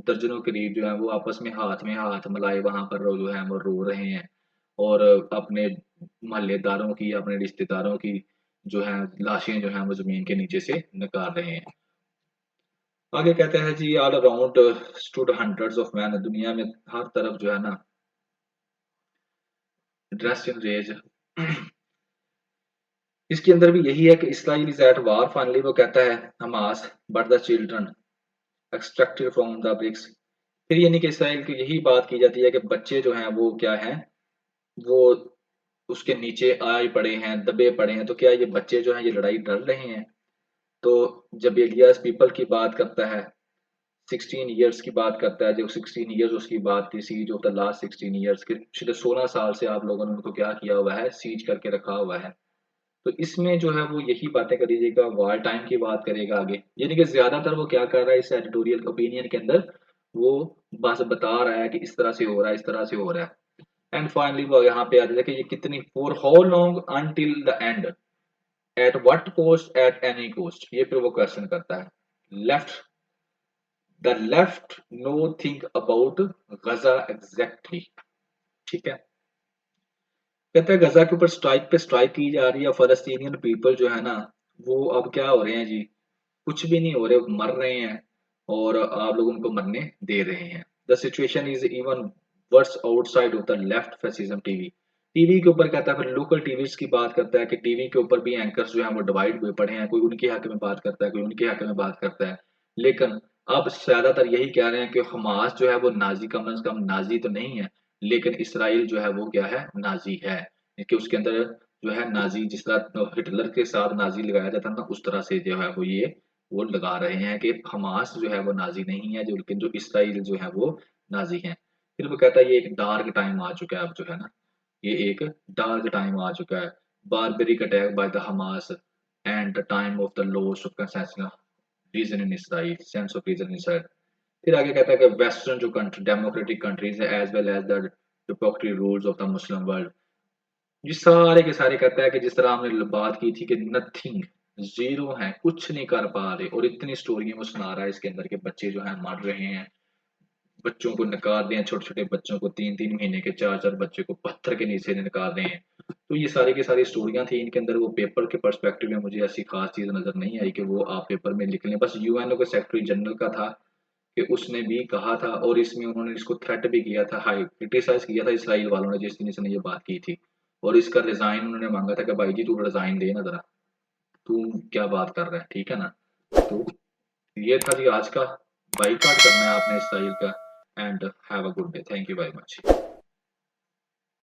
[SPEAKER 1] दर्जनों करीब जो है वो आपस में हाथ मिलाए वहां पर जो है वो रो रहे हैं। और अपने मोहल्लेदारों की, अपने रिश्तेदारों की जो है लाशें जो है वो जमीन के नीचे से निकाल रहे हैं। आगे कहते हैं जी all around stood hundreds of man, दुनिया में हर तरफ जो है ना ड्रेस इन रेज। इसके अंदर भी यही है कि Israel is at war. Finally वो कहता है Hamas but the children extracted from the bricks. फिर यानी कि इसराइल की यही बात की जाती है कि बच्चे जो हैं वो क्या हैं, वो उसके नीचे आए पड़े हैं, दबे पड़े हैं। तो क्या ये बच्चे जो हैं ये लड़ाई लड़ रहे हैं। तो जब एलियास पीपल की बात करता है, 16 ईयर्स की बात करता है, जो 16 ईयर्स उसकी बात थी, siege of the last 16 years के पिछले 16 साल से आप लोगों ने उनको क्या किया हुआ है, सीज करके रखा हुआ है। तो इसमें जो है वो यही बातें करिएगा, वार टाइम की बात करेगा आगे। यानी कि ज्यादातर वो क्या कर रहा है इस एडिटोरियल ओपिनियन के अंदर, वो बस बता रहा है कि इस तरह से हो रहा है, इस तरह से हो रहा है। एंड फाइनली वो यहाँ पे आ जाता है कि ये कितनी, for how long until the end, at what cost, at any cost, ये फिर वो क्वेश्चन करता है। Left the left no think about Gaza exactly. ठीक है। कहते हैं गजा के ऊपर स्ट्राइक पे स्ट्राइक की जा रही है, फलस्तीनियन पीपल जो है ना वो अब क्या हो रहे हैं जी, कुछ भी नहीं हो रहे, मर रहे हैं, और आप लोग उनको मरने दे रहे हैं। The situation is even worse outside of the left fascism TV. TV के ऊपर कहता है, फिर लोकल टीवीज की बात करता है कि टीवी के ऊपर भी एंकर्स जो हैं वो डिवाइड हुए पड़े हैं, कोई उनके हक में बात करता है, कोई उनके हक में बात करता है। लेकिन अब ज़्यादातर यही कह रहे हैं कि हमास जो है वो नाज़ी, कम से कम नाज़ी तो नहीं है, लेकिन इसराइल जो है वो क्या है? नाज़ी है। कि उसके अंदर जो है नाज़ी, जिस तरह हिटलर के साथ नाज़ी लगाया जाता था, उस तरह से जो है वो लगा रहे हैं कि हमास जो है वो नाज़ी नहीं है, जो लेकिन जो इसराइल जो है वो नाज़ी हैं। फिर वो कहता है ये एक डार्क टाइम आ चुका है अब जो है ना, ये एक डार्क टाइम आ चुका है। Barbaric attack by the Hamas and the time of the loss of concession reason in Israel, sense of reason in Israel. फिर आगे कहता है कि वेस्टर्न जो कंट्री डेमोक्रेटिक कंट्रीज है as well as the democratic rules of the Muslim world, ये सारे के सारे कहता है कि जिस तरह हमने बात की थी कि नथिंग, जीरो है, कुछ नहीं कर पा रहे, और इतनी स्टोरियां वो सुना रहा है इसके अंदर के बच्चे जो है मर रहे हैं, बच्चों को निकाल रहे हैं, छोटे-छोटे बच्चों को 3-3 महीने के 4-4 बच्चे को पत्थर के नीचे निकाल रहे हैं। तो ये सारी की सारी स्टोरियाँ थी इनके अंदर, वो पेपर के पर्सपेक्टिव में मुझे ऐसी ख़ास चीज़ नज़र नहीं आई कि वो आप पेपर में लिख लें। बस यूएनओ के सेक्रेटरी जनरल का था कि उसने भी कहा था, और इसमें उन्होंने इसको थ्रेट भी किया था, हाई क्रिटिसाइज़ किया था इसराइल वालों ने जिसने ये बात की थी। और इसका रिज़ाइन उन्होंने माँगा था कि भाई जी तू रिज़ाइन दे ना ज़रा, तू क्या बात कर रहा है, ठीक है ना? तो ये था जी आज का, बाइकआउट करना है आपने इसराइल का। And have a good day, thank you very much.